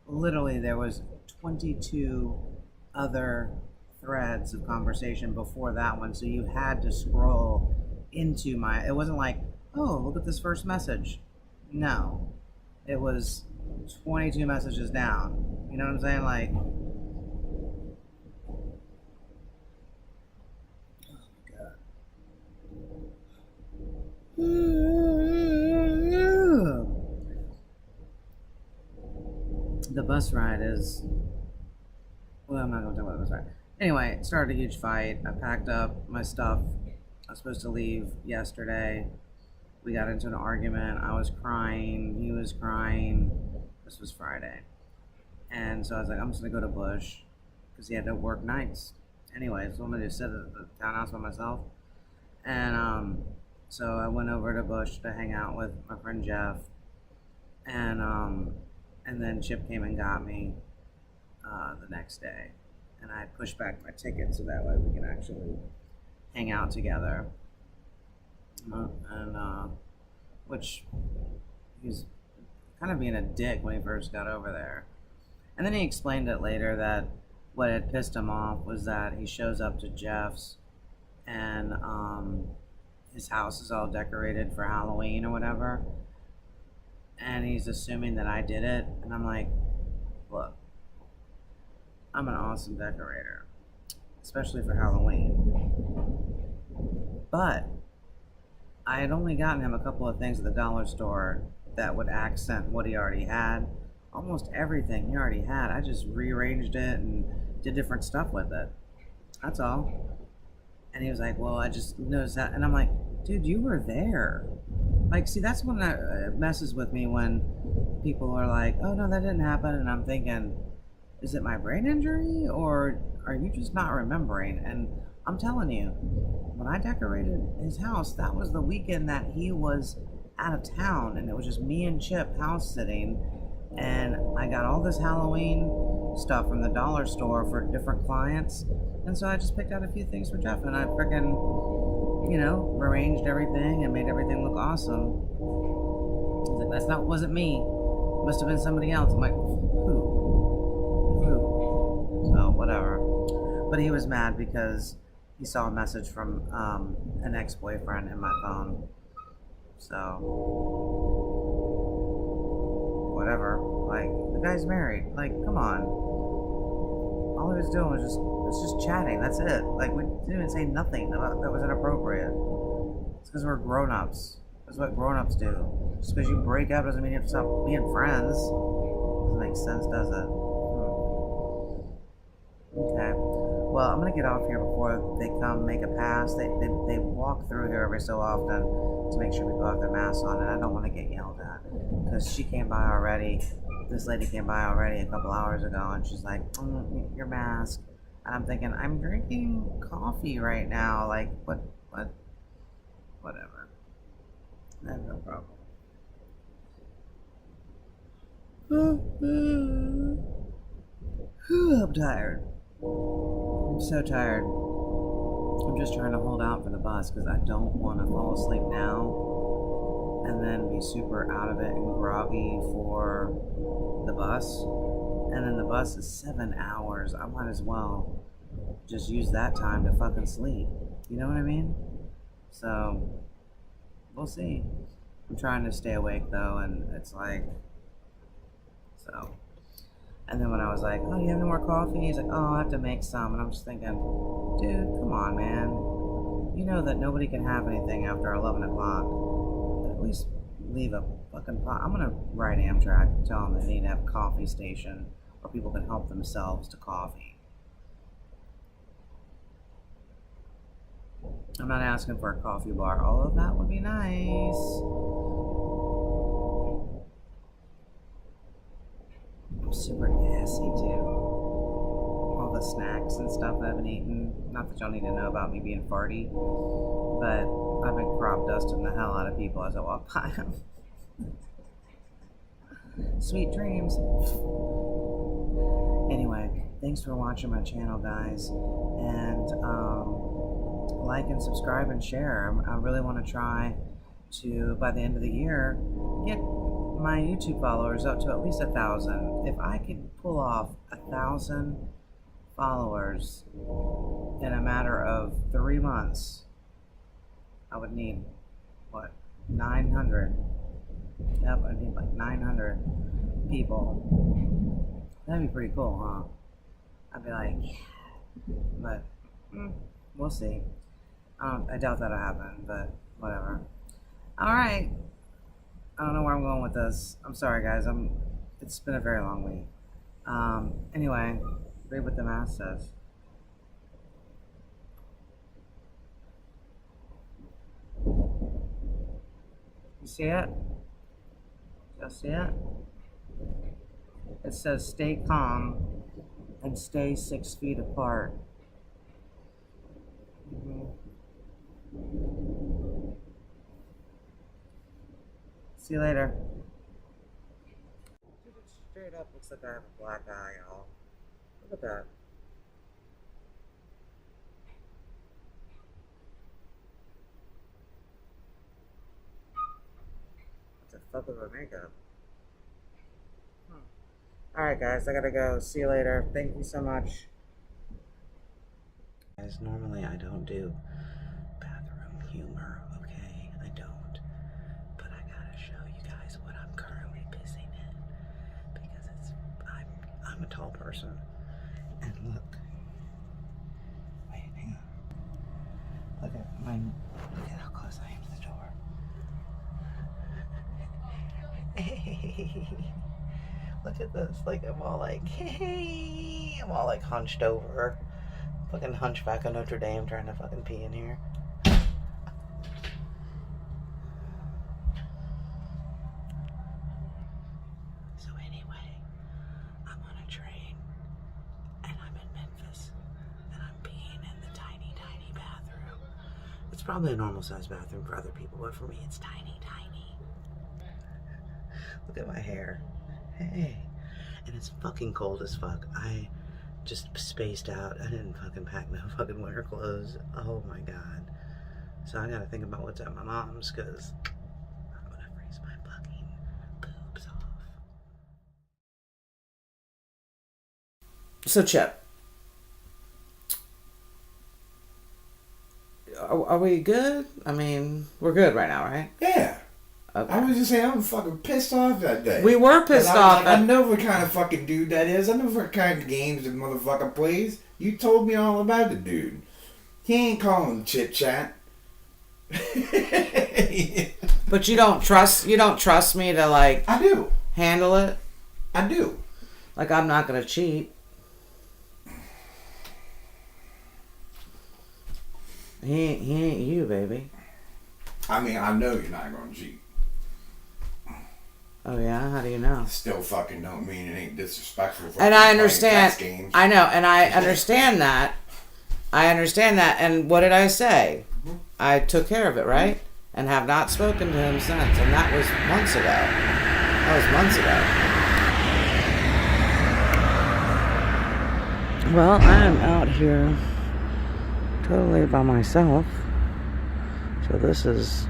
literally there was 22 other threads of conversation before that one, so you had to scroll into my. It wasn't like, oh, look at this first message. No, it was 22 messages down. You know what I'm saying? Like, the bus ride is. Well, I'm not going to talk about the bus ride. Anyway, it started a huge fight. I packed up my stuff. I was supposed to leave yesterday. We got into an argument. I was crying. He was crying. This was Friday. And so I was like, I'm just going to go to Bush because he had to work nights. Anyway, so I'm going to sit at the townhouse by myself. And so I went over to Bush to hang out with my friend Jeff. And then Chip came and got me the next day. And I pushed back my ticket so that way we can actually hang out together. Which he's kind of being a dick when he first got over there. And then he explained it later that what had pissed him off was that he shows up to Jeff's and his house is all decorated for Halloween or whatever. And he's assuming that I did it. And I'm like, look, I'm an awesome decorator, especially for Halloween. But I had only gotten him a couple of things at the dollar store that would accent what he already had. Almost everything he already had. I just rearranged it and did different stuff with it. That's all. And he was like, well, I just noticed that. And I'm like, dude, you were there. Like, see, that's when it messes with me when people are like, oh, no, that didn't happen. And I'm thinking, is it my brain injury or are you just not remembering? And I'm telling you, when I decorated his house, that was the weekend that he was out of town. And it was just me and Chip house sitting. And I got all this Halloween stuff from the dollar store for different clients. And so I just picked out a few things for Jeff. And I freaking, arranged everything and made everything look awesome. He's like, wasn't me. It must have been somebody else. I'm like, who? So, whatever. But he was mad because he saw a message from an ex-boyfriend in my phone. So, whatever. Like, the guy's married. Like, come on. All he was doing was just chatting. That's it. Like, we didn't even say nothing about that was inappropriate. It's because we're grown-ups. That's what grown-ups do. Just because you break up doesn't mean you have to stop being friends. Doesn't make sense, does it? Okay. Well, I'm gonna get off here before they come make a pass. They walk through here every so often to make sure people have their masks on, and I don't want to get yelled at because she came by already. This lady came by already a couple hours ago, and she's like, "Your mask," and I'm thinking, I'm drinking coffee right now. Like, whatever. I have no problem. I'm tired. I'm so tired. I'm just trying to hold out for the bus because I don't want to fall asleep now and then be super out of it and groggy for the bus. And then the bus is 7 hours. I might as well just use that time to fucking sleep. You know what I mean? So, we'll see. I'm trying to stay awake though, and it's like, so. And then when I was like, oh, do you have any more coffee? He's like, oh, I have to make some. And I'm just thinking, dude, come on, man. You know that nobody can have anything after 11 o'clock. At least leave a fucking pot. I'm going to write AMTRAK, tell them they need to have a coffee station where people can help themselves to coffee. I'm not asking for a coffee bar, although that would be nice. I'm super gassy too. All the snacks and stuff I've been eating. Not that y'all need to know about me being farty, but I've been crop dusting the hell out of people as I walk by them. Sweet dreams. Anyway, thanks for watching my channel, guys, and like and subscribe and share. I really want to try to, by the end of the year, get my YouTube followers up to at least 1,000. If I could pull off 1,000 followers in a matter of 3 months, I would need, what, 900? Yep, I need like 900 people. That'd be pretty cool, huh? I'd be like, yeah. But we'll see. I doubt that'll happen, but whatever. Alright. I don't know where I'm going with this. I'm sorry, guys. It's been a very long week. Anyway, read what the math says. You see it? Y'all see it? It says stay calm and stay 6 feet apart. See you later. Dude, it straight up looks like I have a black eye, y'all. Look at that. What's the fuck with my makeup? Alright, guys, I gotta go. See you later. Thank you so much. Guys, normally I don't do bathroom humor, okay? I don't. But I gotta show you guys what I'm currently pissing in. Because I'm a tall person. And look. Wait, hang on. Look at how close I am to the door. Hey. Look at this. Like, I'm all like, hey. I'm all like hunched over. Fucking hunchback of Notre Dame trying to fucking pee in here. So anyway, I'm on a train and I'm in Memphis and I'm peeing in the tiny, tiny bathroom. It's probably a normal sized bathroom for other people, but for me it's tiny, tiny. Look at my hair. Hey. And it's fucking cold as fuck. I just spaced out. I didn't fucking pack no fucking winter clothes. Oh my god. So I gotta think about what's at my mom's, because I'm gonna freeze my fucking boobs off. So Chip, are we good? I mean, we're good right now, right? Yeah. Okay. I was just saying, I'm fucking pissed off that day. We were pissed off. I know what kind of fucking dude that is. I know what kind of games the motherfucker plays. You told me all about the dude. He ain't calling chit chat. But you don't trust me to, like, I do. handle it? I do. Like, I'm not gonna cheat. He ain't you, baby. I mean, I know you're not gonna cheat. Oh yeah? How do you know? Still fucking don't mean it ain't disrespectful. For And I understand. games. I know, and I understand that. I understand that. And what did I say? I took care of it, right? And have not spoken to him since. And that was months ago. That was months ago. Well, I am out here totally by myself. So this is...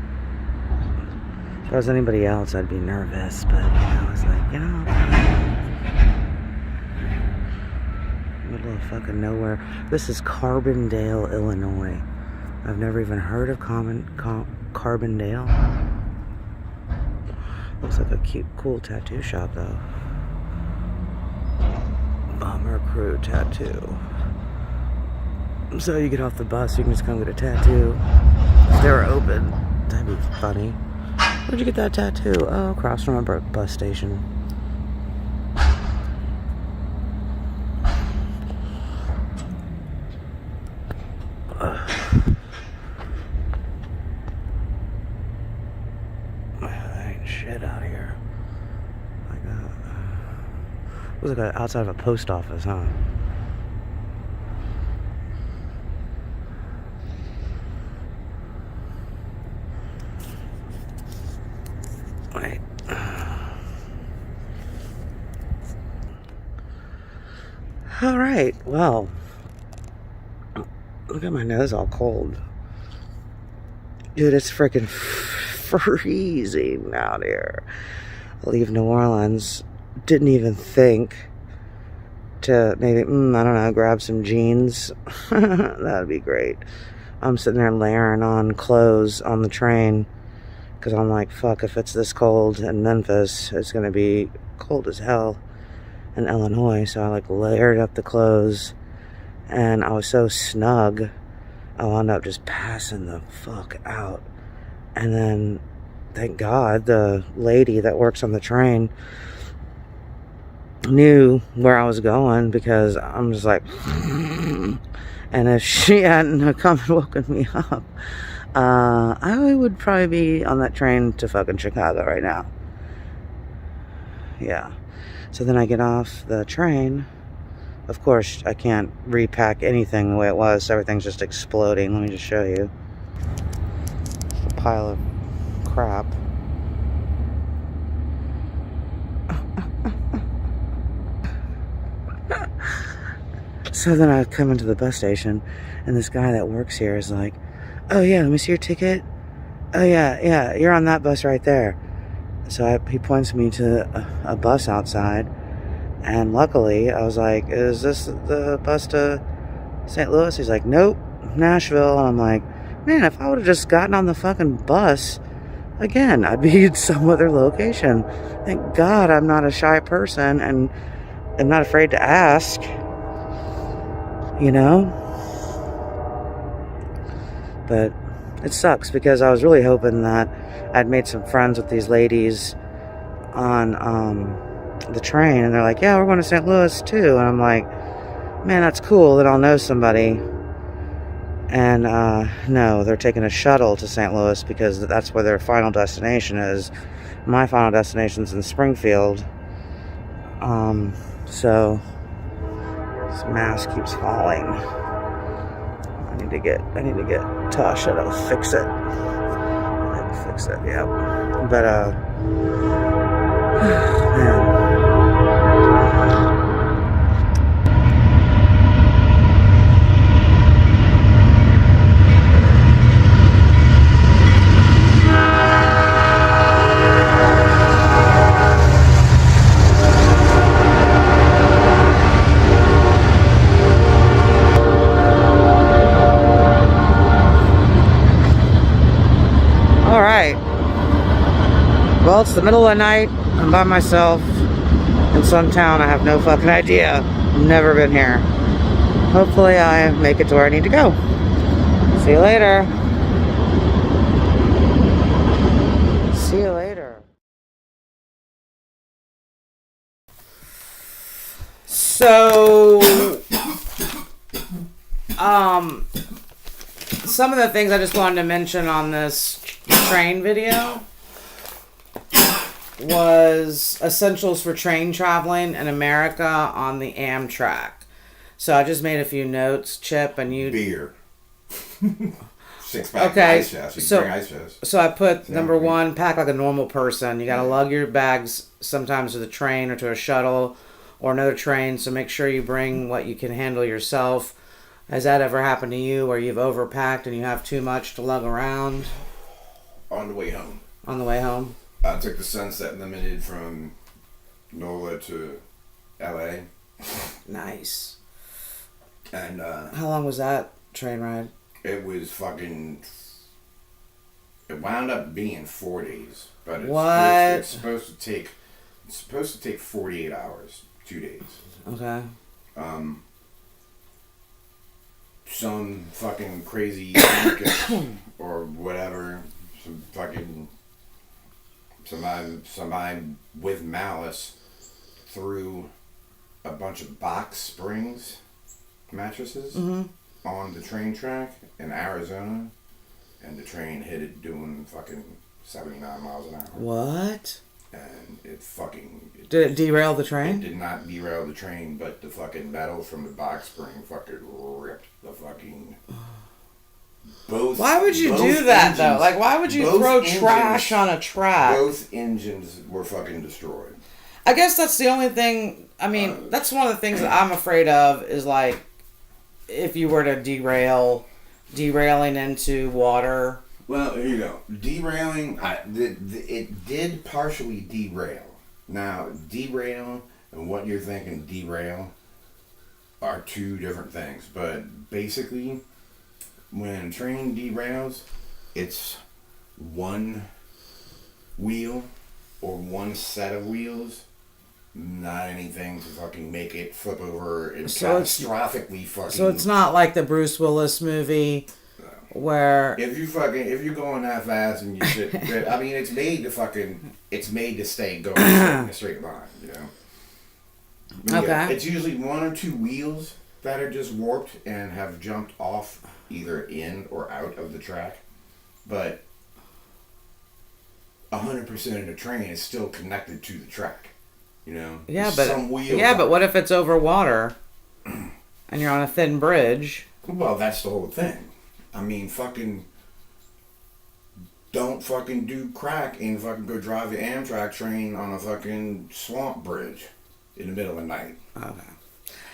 If I was anybody else, I'd be nervous. But, I was like, middle of fucking nowhere. This is Carbondale, Illinois. I've never even heard of Carbondale. Looks like a cute, cool tattoo shop, though. Bomber Crew Tattoo. So you get off the bus, you can just come get a tattoo. If they were open, that'd be funny. Where'd you get that tattoo? Oh, across from a bus station. There ain't shit out here. Like that. Looks like outside of a post office, huh? Wait. All right. Well, look at my nose all cold. Dude, it's freaking freezing out here. I leave New Orleans. Didn't even think to maybe, I don't know, grab some jeans. That'd be great. I'm sitting there layering on clothes on the train because I'm like, fuck, if it's this cold in Memphis, it's going to be cold as hell in Illinois. So I like layered up the clothes and I was so snug, I wound up just passing the fuck out. And then, thank God, the lady that works on the train knew where I was going because I'm just like, and if she hadn't come and woken me up, I would probably be on that train to fucking Chicago right now. Yeah. So then I get off the train. Of course, I can't repack anything the way it was, so everything's just exploding. Let me just show you. A pile of crap. So then I come into the bus station, and this guy that works here is like, oh yeah, let me see your ticket. Oh yeah, you're on that bus right there. So he points me to a bus outside, and luckily I was like, is this the bus to St. Louis? He's like, nope, Nashville. And I'm like, man, if I would have just gotten on the fucking bus, again, I'd be at some other location. Thank God I'm not a shy person, and I'm not afraid to ask. You know? But it sucks because I was really hoping that I'd made some friends with these ladies on the train, and they're like, yeah, we're going to St. Louis too. And I'm like, man, that's cool that I'll know somebody. And no, they're taking a shuttle to St. Louis because that's where their final destination is. My final destination's in Springfield. So this mask keeps falling. I need to get Tasha to fix it. Yeah. But man. Well, it's the middle of the night. I'm by myself in some town. I have no fucking idea. Never been here. Hopefully I make it to where I need to go. See you later. See you later. So, some of the things I just wanted to mention on this train video was essentials for train traveling in America on the AMTRAK. So I just made a few notes, Chip, and you... Beer. 6-pack okay, ice chest. You bring ice chest. So I put number one, pack like a normal person. You gotta lug your bags sometimes to the train or to a shuttle or another train, so make sure you bring what you can handle yourself. Has that ever happened to you where you've overpacked and you have too much to lug around? On the way home. On the way home? I took the Sunset Limited from NOLA to LA. Nice. And how long was that train ride? It was It wound up being 4 days, but What? It's supposed to take 48 hours, 2 days. Okay. Some fucking crazy anarchist or whatever, somebody with malice threw a bunch of box springs mattresses on the train track in Arizona, and the train hit it doing fucking 79 miles an hour. What? And Did it derail the it train? did not derail the train, but the fucking metal from the box spring fucking ripped the fucking both. Why would you both do that, though? engines- Like, why would you both throw engines- trash on a track? Both engines were fucking destroyed. I guess that's the only thing. I mean, that's one of the things that I'm afraid of is, like, if you were to derailing into water. Well, here you go. Derailing, it did partially derail. Now, derail and what you're thinking derail are two different things. But basically, when a train derails, it's one wheel or one set of wheels, not anything to fucking make it flip over and catastrophically fucking. So it's not like the Bruce Willis movie where if you're going that fast and you shit, I mean, it's made to stay going in a straight line, you know. But yeah, Okay. it's usually one or two wheels that are just warped and have jumped off either in or out of the track, but 100% of the train is still connected to the track, you know. yeah, There's but some wheels but on what it. if it's over water and you're on a thin bridge? Well, that's the whole thing. I mean, fucking don't fucking do crack and fucking go drive the Amtrak train on a fucking swamp bridge in the middle of the night. Okay.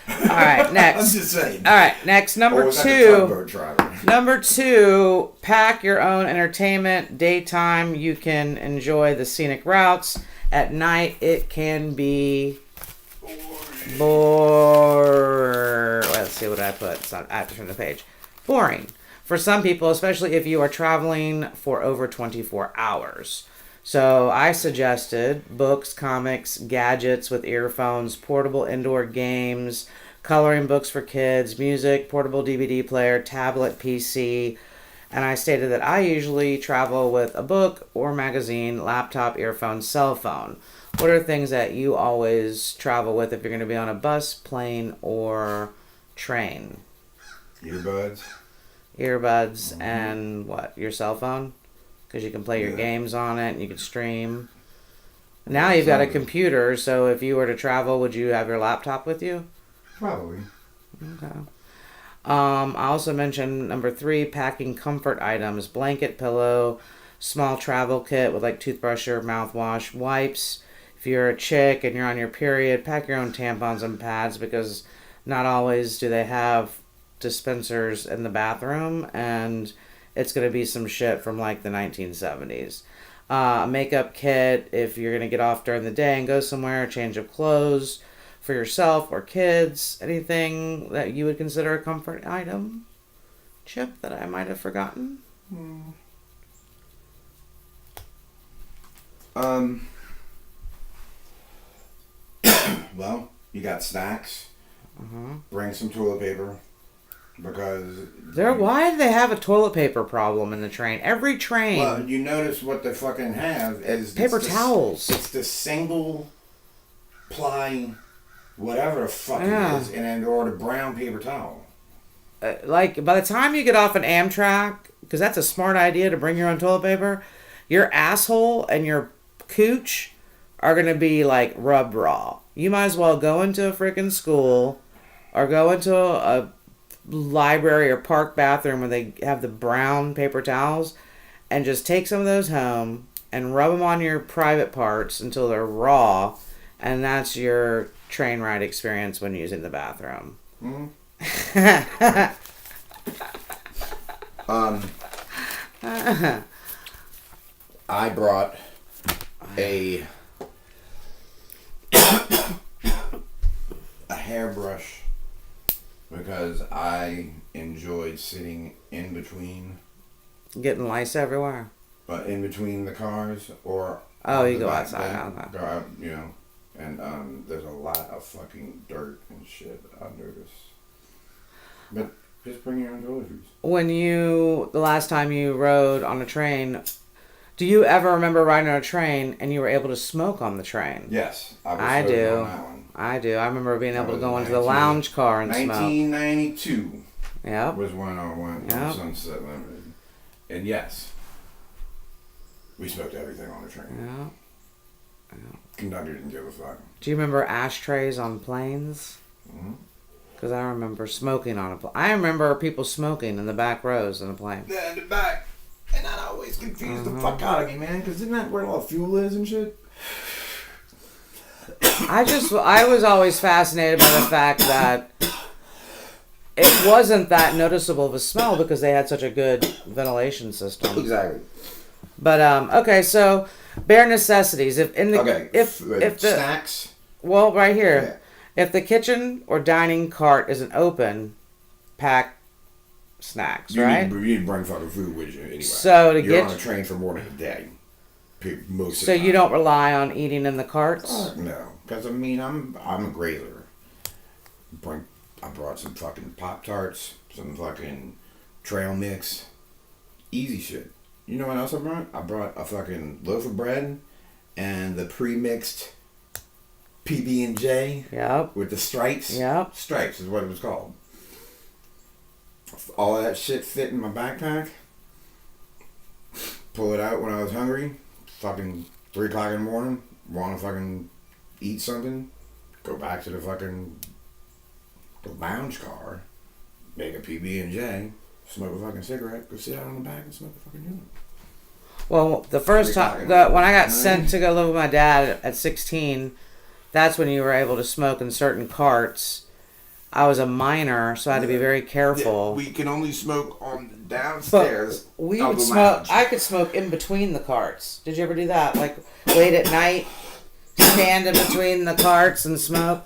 All right, next. I'm just saying. All right, next, Or number was that the two. tugboat driver? Number two, pack your own entertainment. Daytime, you can enjoy the scenic routes. At night, it can be Let's see what I put. It's not, I have to turn the page. Boring. For some people, especially if you are traveling for over 24 hours. So I suggested books, comics, gadgets with earphones, portable indoor games, coloring books for kids, music, portable DVD player, tablet, PC. And I stated that I usually travel with a book or magazine, laptop, earphone, cell phone. What are things that you always travel with if you're going to be on a bus, plane, or train? Earbuds. Earbuds and what? Your cell phone? Because you can play your games on it and you can stream. Now you've got a computer, so if you were to travel, would you have your laptop with you? Probably. Okay. I also mentioned number 3, packing comfort items, blanket, pillow, small travel kit with like toothbrush or mouthwash, wipes. If you're a chick and you're on your period, pack your own tampons and pads because not always do they have dispensers in the bathroom, and it's going to be some shit from like the 1970s. A makeup kit if you're going to get off during the day and go somewhere, a change of clothes for yourself or kids, anything that you would consider a comfort item, Chip, that I might have forgotten? Well, you got snacks. Bring some toilet paper because Why do they have a toilet paper problem in the train? Every train. well, you notice what they fucking have is Paper towels. It's the single ply, whatever the fuck Yeah. it is, and or the brown paper towel. Like, by the time you get off an AMTRAK, because that's a smart idea to bring your own toilet paper, your asshole and your cooch are going to be, like, rubbed raw. You might as well go into a freaking school or go into a library or park bathroom where they have the brown paper towels and just take some of those home and rub them on your private parts until they're raw, and that's your train ride experience when using the bathroom. I brought a hairbrush because I enjoyed sitting in between. Getting lice everywhere. in between the cars or. Oh, on you the go back outside. thing. Okay. Go out, and there's a lot of fucking dirt and shit I've noticed. But just bring your own toiletries. The last time you rode on a train, do you ever remember riding on a train and you were able to smoke on the train? Yes, I voted do. on that one. I do. I remember being That able to was go into the lounge car and smoke. 1992 Yep. was when I went on Yep. Sunset Limited. And yes, we smoked everything on the train. Yeah. Conductor didn't give a fuck. Do you remember ashtrays on planes? Mm-hmm. Because I remember smoking on a plane. I remember people smoking in the back rows in a plane. Yeah, in the back. And that always confused the fuck out of me, man, because isn't that where all the fuel is and shit? I was always fascinated by the fact that it wasn't that noticeable of a smell because they had such a good ventilation system. Exactly. But okay, so bare necessities. If the snacks. well, right here, if the kitchen or dining cart isn't open, pack snacks, right? You need to bring fucking food with you anyway. So you're on a train for more than a day. Most of so the you time. don't rely on eating in the carts. No, because I mean I'm a grazer. I brought some fucking Pop-Tarts, some fucking trail mix, easy shit. You know what else I brought? I brought a fucking loaf of bread and the pre-mixed PB&J. Yep. With the stripes. Yep. Stripes is what it was called. All of that shit fit in my backpack. Pull it out when I was hungry. Fucking 3 o'clock in the morning. Want to fucking eat something. Go back to the lounge car. Make a PB&J. Smoke a fucking cigarette. Go sit out on the back and smoke a fucking joint. Well, the first time when I got sent to go live with my dad at 16, that's when you were able to smoke in certain carts. I was a minor, so I had to be very careful. We can only smoke on downstairs. But we would smoke. I could smoke in between the carts. Did you ever do that? Like late at night, stand in between the carts and smoke.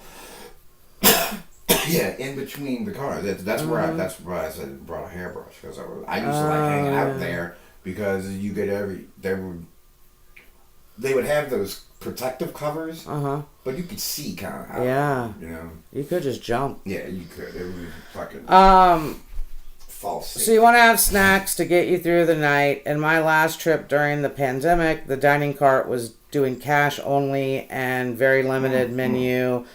Yeah, in between the cars. That's where I said I brought a hairbrush because I used to like hang out there because you get they would have those protective covers, but you could see kind of. Yeah, you know, you could just jump. Yeah, you could. It was fucking false. So you want to have snacks to get you through the night. In my last trip during the pandemic, the dining cart was doing cash only and very limited menu.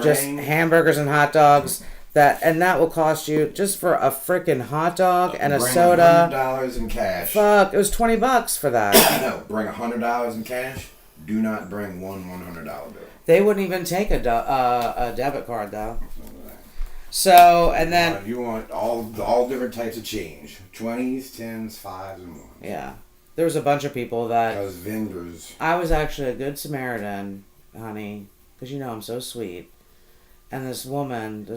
Just hamburgers and hot dogs. That will cost you just for a freaking hot dog and a soda. $100 in cash. Fuck, it was $20 for that. No, bring $100 in cash. Do not bring one $100 bill. They wouldn't even take a debit card though. So and then you want all different types of change: 20s, 10s, 5s, and 1s. Yeah, there was a bunch of people that. Because vendors. I was actually a good Samaritan, honey, because I'm so sweet. And this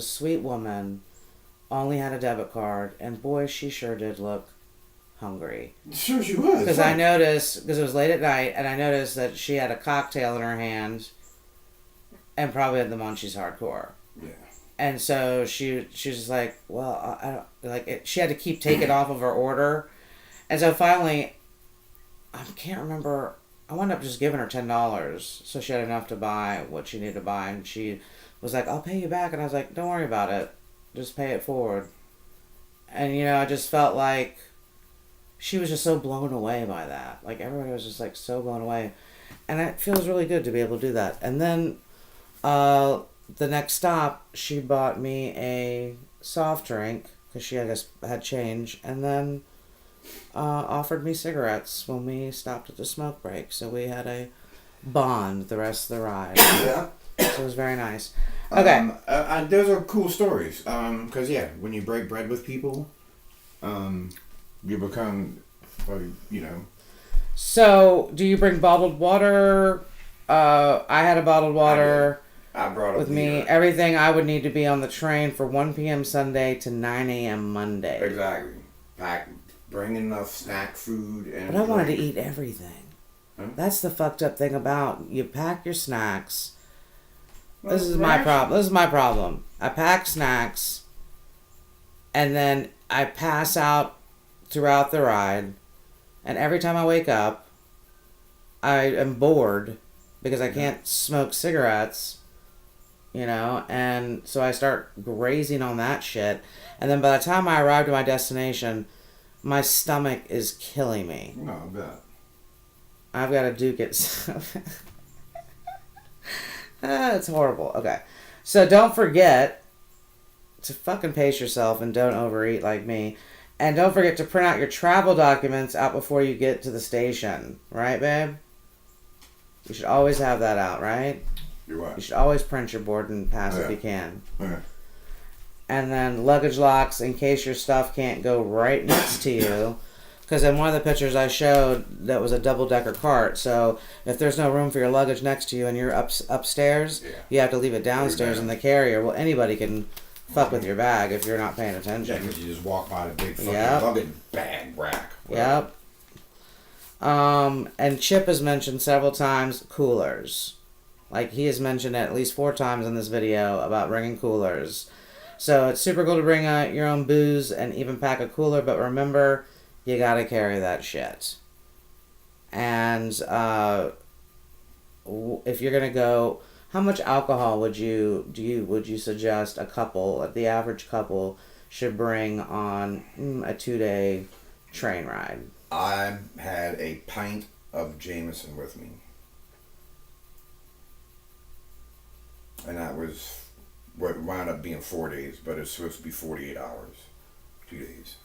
sweet woman, only had a debit card, and boy, she sure did look hungry. Sure she was. Because I noticed, because it was late at night, and I noticed that she had a cocktail in her hand, and probably had the munchies hardcore. Yeah. And so she was just like, well, I don't like it. She had to keep taking off of her order, and so finally, I can't remember. I wound up just giving her $10, so she had enough to buy what she needed to buy, and she was like, I'll pay you back. And I was like, don't worry about it. Just pay it forward. And, I just felt like she was just so blown away by that. Like, everybody was just, like, so blown away. And it feels really good to be able to do that. And then the next stop, she bought me a soft drink, because she, I guess, had change. And then offered me cigarettes when we stopped at the smoke break. So we had a bond the rest of the ride. Yeah. So it was very nice. Okay. Those are cool stories. Because, when you break bread with people, you become, So, do you bring bottled water? I had a bottled water I brought with me. Everything I would need to be on the train for 1 p.m. Sunday to 9 a.m. Monday. Exactly. Bring enough snack food. But I wanted to eat everything. Huh? That's the fucked up thing about you pack your snacks. This is my problem. I pack snacks, and then I pass out throughout the ride, And every time I wake up, I am bored because I can't smoke cigarettes, you know, and so I start grazing on that shit. And then by the time I arrive to my destination, my stomach is killing me. No, I bet. I've got to duke it. It's horrible. Okay. So don't forget to fucking pace yourself and don't overeat like me. And don't forget to print out your travel documents out before you get to the station. Right, babe? You should always have that out, right? You're right. You should always print your boarding pass if Yeah. you can. Okay. And then luggage locks in case your stuff can't go right next to you. Because in one of the pictures I showed, that was a double-decker cart. So if there's no room for your luggage next to you and you're upstairs, Yeah. you have to leave it downstairs in the carrier. Well, anybody can fuck with your bag if you're not paying Yeah, attention. because you just walk by the big fucking Yep. luggage bag rack. Whatever. Yep. And Chip has mentioned several times coolers. Like, he has mentioned at least 4 times in this video about bringing coolers. So it's super cool to bring your own booze and even pack a cooler, but remember, you gotta carry that shit. And if you're gonna go, how much alcohol would you suggest a couple, the average couple, should bring on a 2-day train ride? I had a pint of Jameson with me. And that was what wound up being 4 days, but it's supposed to be 48 hours. 2 days.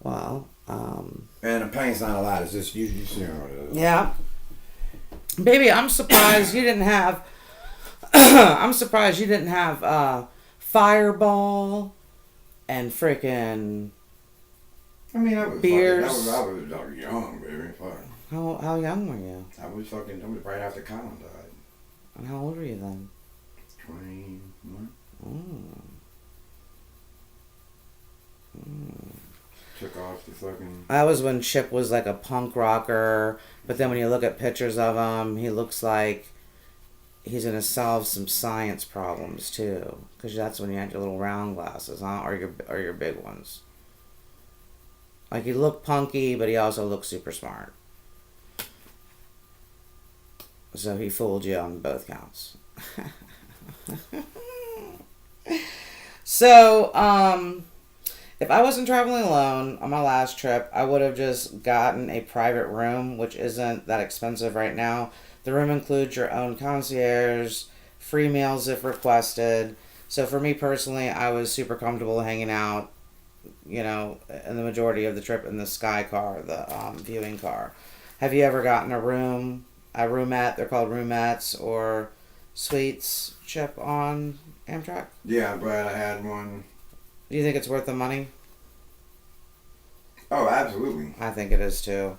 Well, And a pint's not a lot, it's just, you know what it is. yeah. Baby, I'm surprised you didn't have, I'm surprised you didn't have, Fireball and freaking, I mean, I was beers. I was young, baby. Fuck. how young were you? I was right after Colin died. And how old were you then? 21. Took off the fucking. That was when Chip was like a punk rocker, but then when you look at pictures of him, he looks like he's gonna solve some science problems too. Because that's when you had your little round glasses, huh? Or your big ones. Like, he looked punky, but he also looked super smart. So he fooled you on both counts. So, if I wasn't traveling alone on my last trip, I would have just gotten a private room, which isn't that expensive right now. The room includes your own concierge, free meals if requested. So for me personally, I was super comfortable hanging out, you know, in the majority of the trip in the Sky car, the viewing car. Have you ever gotten a roomette? They're called roomettes or suites, Chip, on Amtrak? Yeah, I'm glad I had one. Do you think it's worth the money? Oh, absolutely. I think it is too.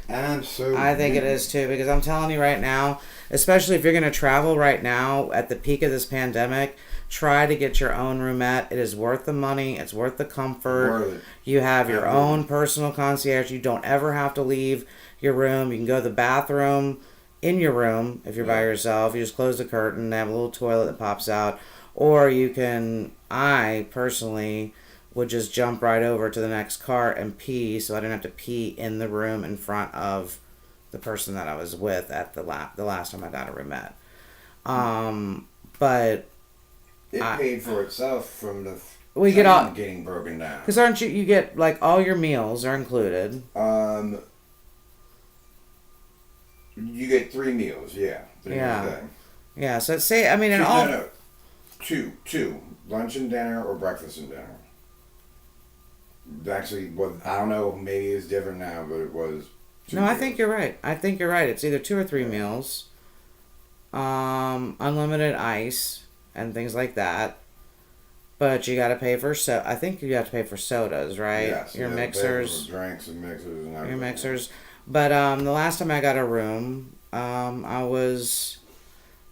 Absolutely. I think it is too, because I'm telling you right now, especially if you're going to travel right now at the peak of this pandemic, try to get your own roomette. It is worth the money. It's worth the comfort. Worth it. You have your own personal concierge. You don't ever have to leave your room. You can go to the bathroom in your room if you're by yourself. You just close the curtain. They have a little toilet that pops out. Or you can, I personally would just jump right over to the next car and pee, so I didn't have to pee in the room in front of the person that I was with at the last time I got a roomette. But It paid for itself from the we get all getting broken down. because aren't you get like all your meals are included. You get 3 meals, yeah. Yeah, so say, I mean, in all... No. Two. Lunch and dinner or breakfast and dinner. Actually, I don't know, maybe it's different now, but it was 2 No, I meals. think you're right. It's either 2 or 3 meals. Unlimited ice and things like that. But you gotta pay for I think you have to pay for sodas, right? Yes, Your yeah, mixers. drinks and mixers and everything. Your mixers. But the last time I got a room, I was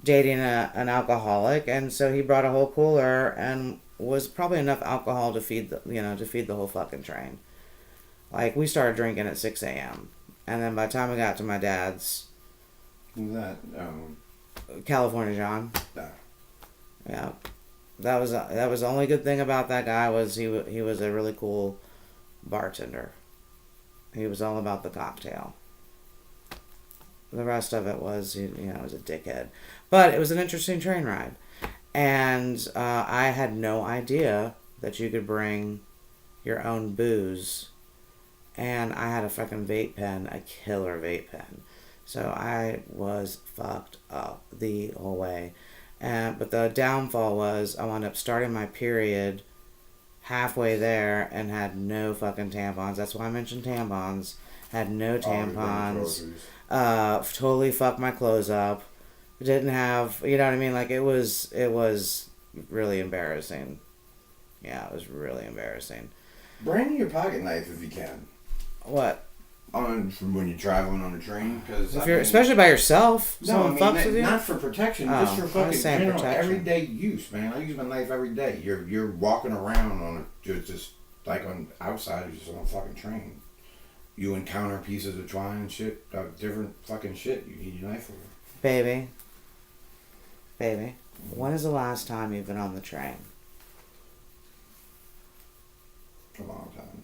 dating an alcoholic, and so he brought a whole cooler and was probably enough alcohol to feed the whole fucking train. Like, we started drinking at 6 a.m. and then by the time we got to my dad's, Who's that? California John. No. Yeah, that was the only good thing about that guy was he was a really cool bartender. He was all about the cocktail. The rest of it was, you know, it was a dickhead. But it was an interesting train ride. And I had no idea that you could bring your own booze. And I had a fucking vape pen, a killer vape pen. So I was fucked up the whole way. But the downfall was I wound up starting my period halfway there and had no fucking tampons. That's why I mentioned tampons. Had no tampons. Totally fucked my clothes up. Didn't have, you know what I mean? Like, it was really embarrassing. Yeah, it was really embarrassing. Bring your pocket knife if you can. What? From when you're traveling on a train, because If you're, especially by yourself, no, someone fucks with you. not for protection, Oh, just for I was fucking saying general protection. everyday use, man. I use my knife every day. You're walking around on a just like on outside, just on a fucking train. You encounter pieces of twine and shit, different fucking shit. You need your knife for. Baby, when is the last time you've been on the train? A long time.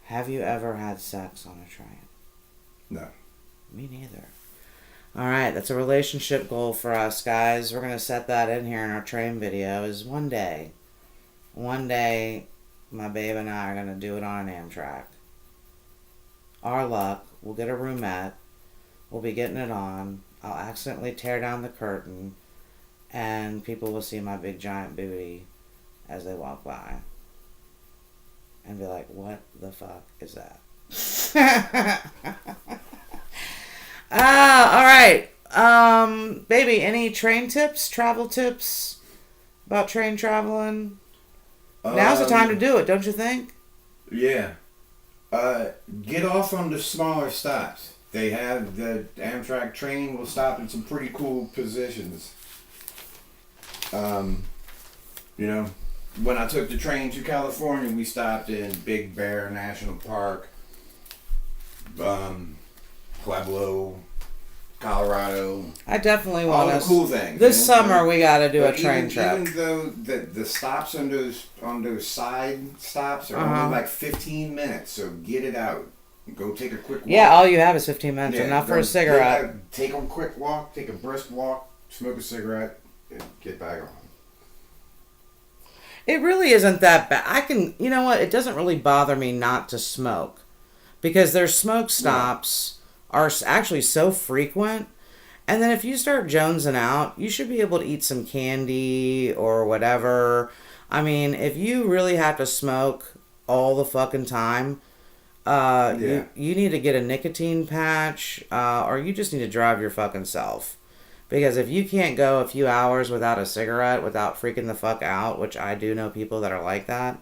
Have you ever had sex on a train? No. Me neither. Alright, that's a relationship goal for us, guys. We're going to set that in here in our train video. Is one day, my babe and I are going to do it on an AMTRAK. Our luck, we'll get a roomette. We'll be getting it on. I'll accidentally tear down the curtain. And people will see my big giant booty as they walk by. And be like, what the fuck is that? Alright. Baby, any train tips? Travel tips? About train traveling? Now's the time to do it, don't you think? Yeah. Get off on the smaller stops. They have the Amtrak train will stop in some pretty cool positions. You know, when I took the train to California, we stopped in Big Bear National Park, Pueblo, Colorado. I definitely All want the us. cool things. This you know? summer we gotta do a But train trip. Even though the stops on those side stops are only like 15 minutes, so get it out. Go take a quick walk. Yeah, all you have is 15 minutes, enough for go a cigarette. Take a quick walk, take a brisk walk, smoke a cigarette, and get back on. It really isn't that bad. You know what? It doesn't really bother me not to smoke. Because their smoke stops are actually so frequent. And then if you start jonesing out, you should be able to eat some candy or whatever. I mean, if you really have to smoke all the fucking time, you need to get a nicotine patch, or you just need to drive your fucking self. Because if you can't go a few hours without a cigarette, without freaking the fuck out, which I do know people that are like that,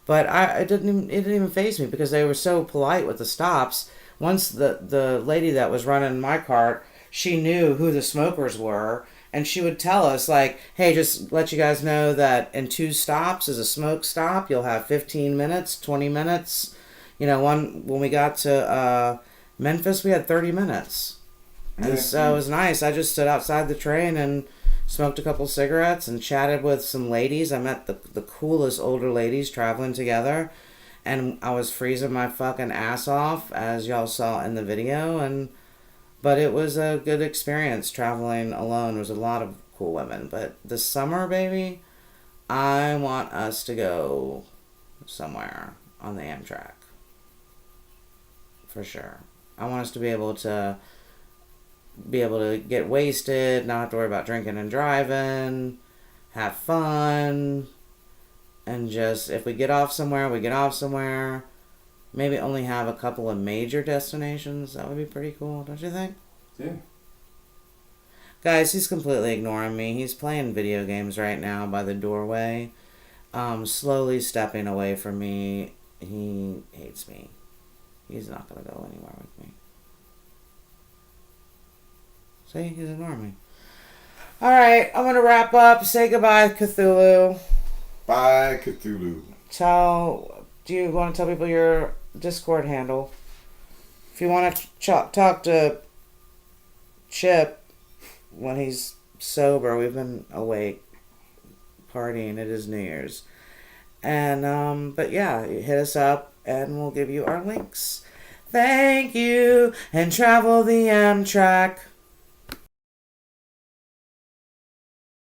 but it didn't even faze me because they were so polite with the stops. Once the lady that was running my cart, she knew who the smokers were, and she would tell us, like, hey, just let you guys know that in 2 stops is a smoke stop. You'll have 15 minutes, 20 minutes. You know, when we got to Memphis, we had 30 minutes. And so it was nice. I just stood outside the train and smoked a couple cigarettes and chatted with some ladies. I met the coolest older ladies traveling together. And I was freezing my fucking ass off, as y'all saw in the video. But it was a good experience traveling alone. There was a lot of cool women. But this summer, baby, I want us to go somewhere on the AMTRAK. For sure. I want us to be able to get wasted, not have to worry about drinking and driving, have fun, and just, if we get off somewhere, we get off somewhere. Maybe only have a couple of major destinations. That would be pretty cool, don't you think? Yeah. Guys, he's completely ignoring me. He's playing video games right now by the doorway, slowly stepping away from me. He hates me. He's not going to go anywhere with me. See, he's ignoring me. Alright, I'm going to wrap up. Say goodbye, Cthulhu. Bye, Cthulhu. Do you want to tell people your Discord handle? If you want to talk to Chip when he's sober, we've been awake partying. It is New Year's. And, but yeah, hit us up and we'll give you our links. Thank you, and travel the AMTRAK.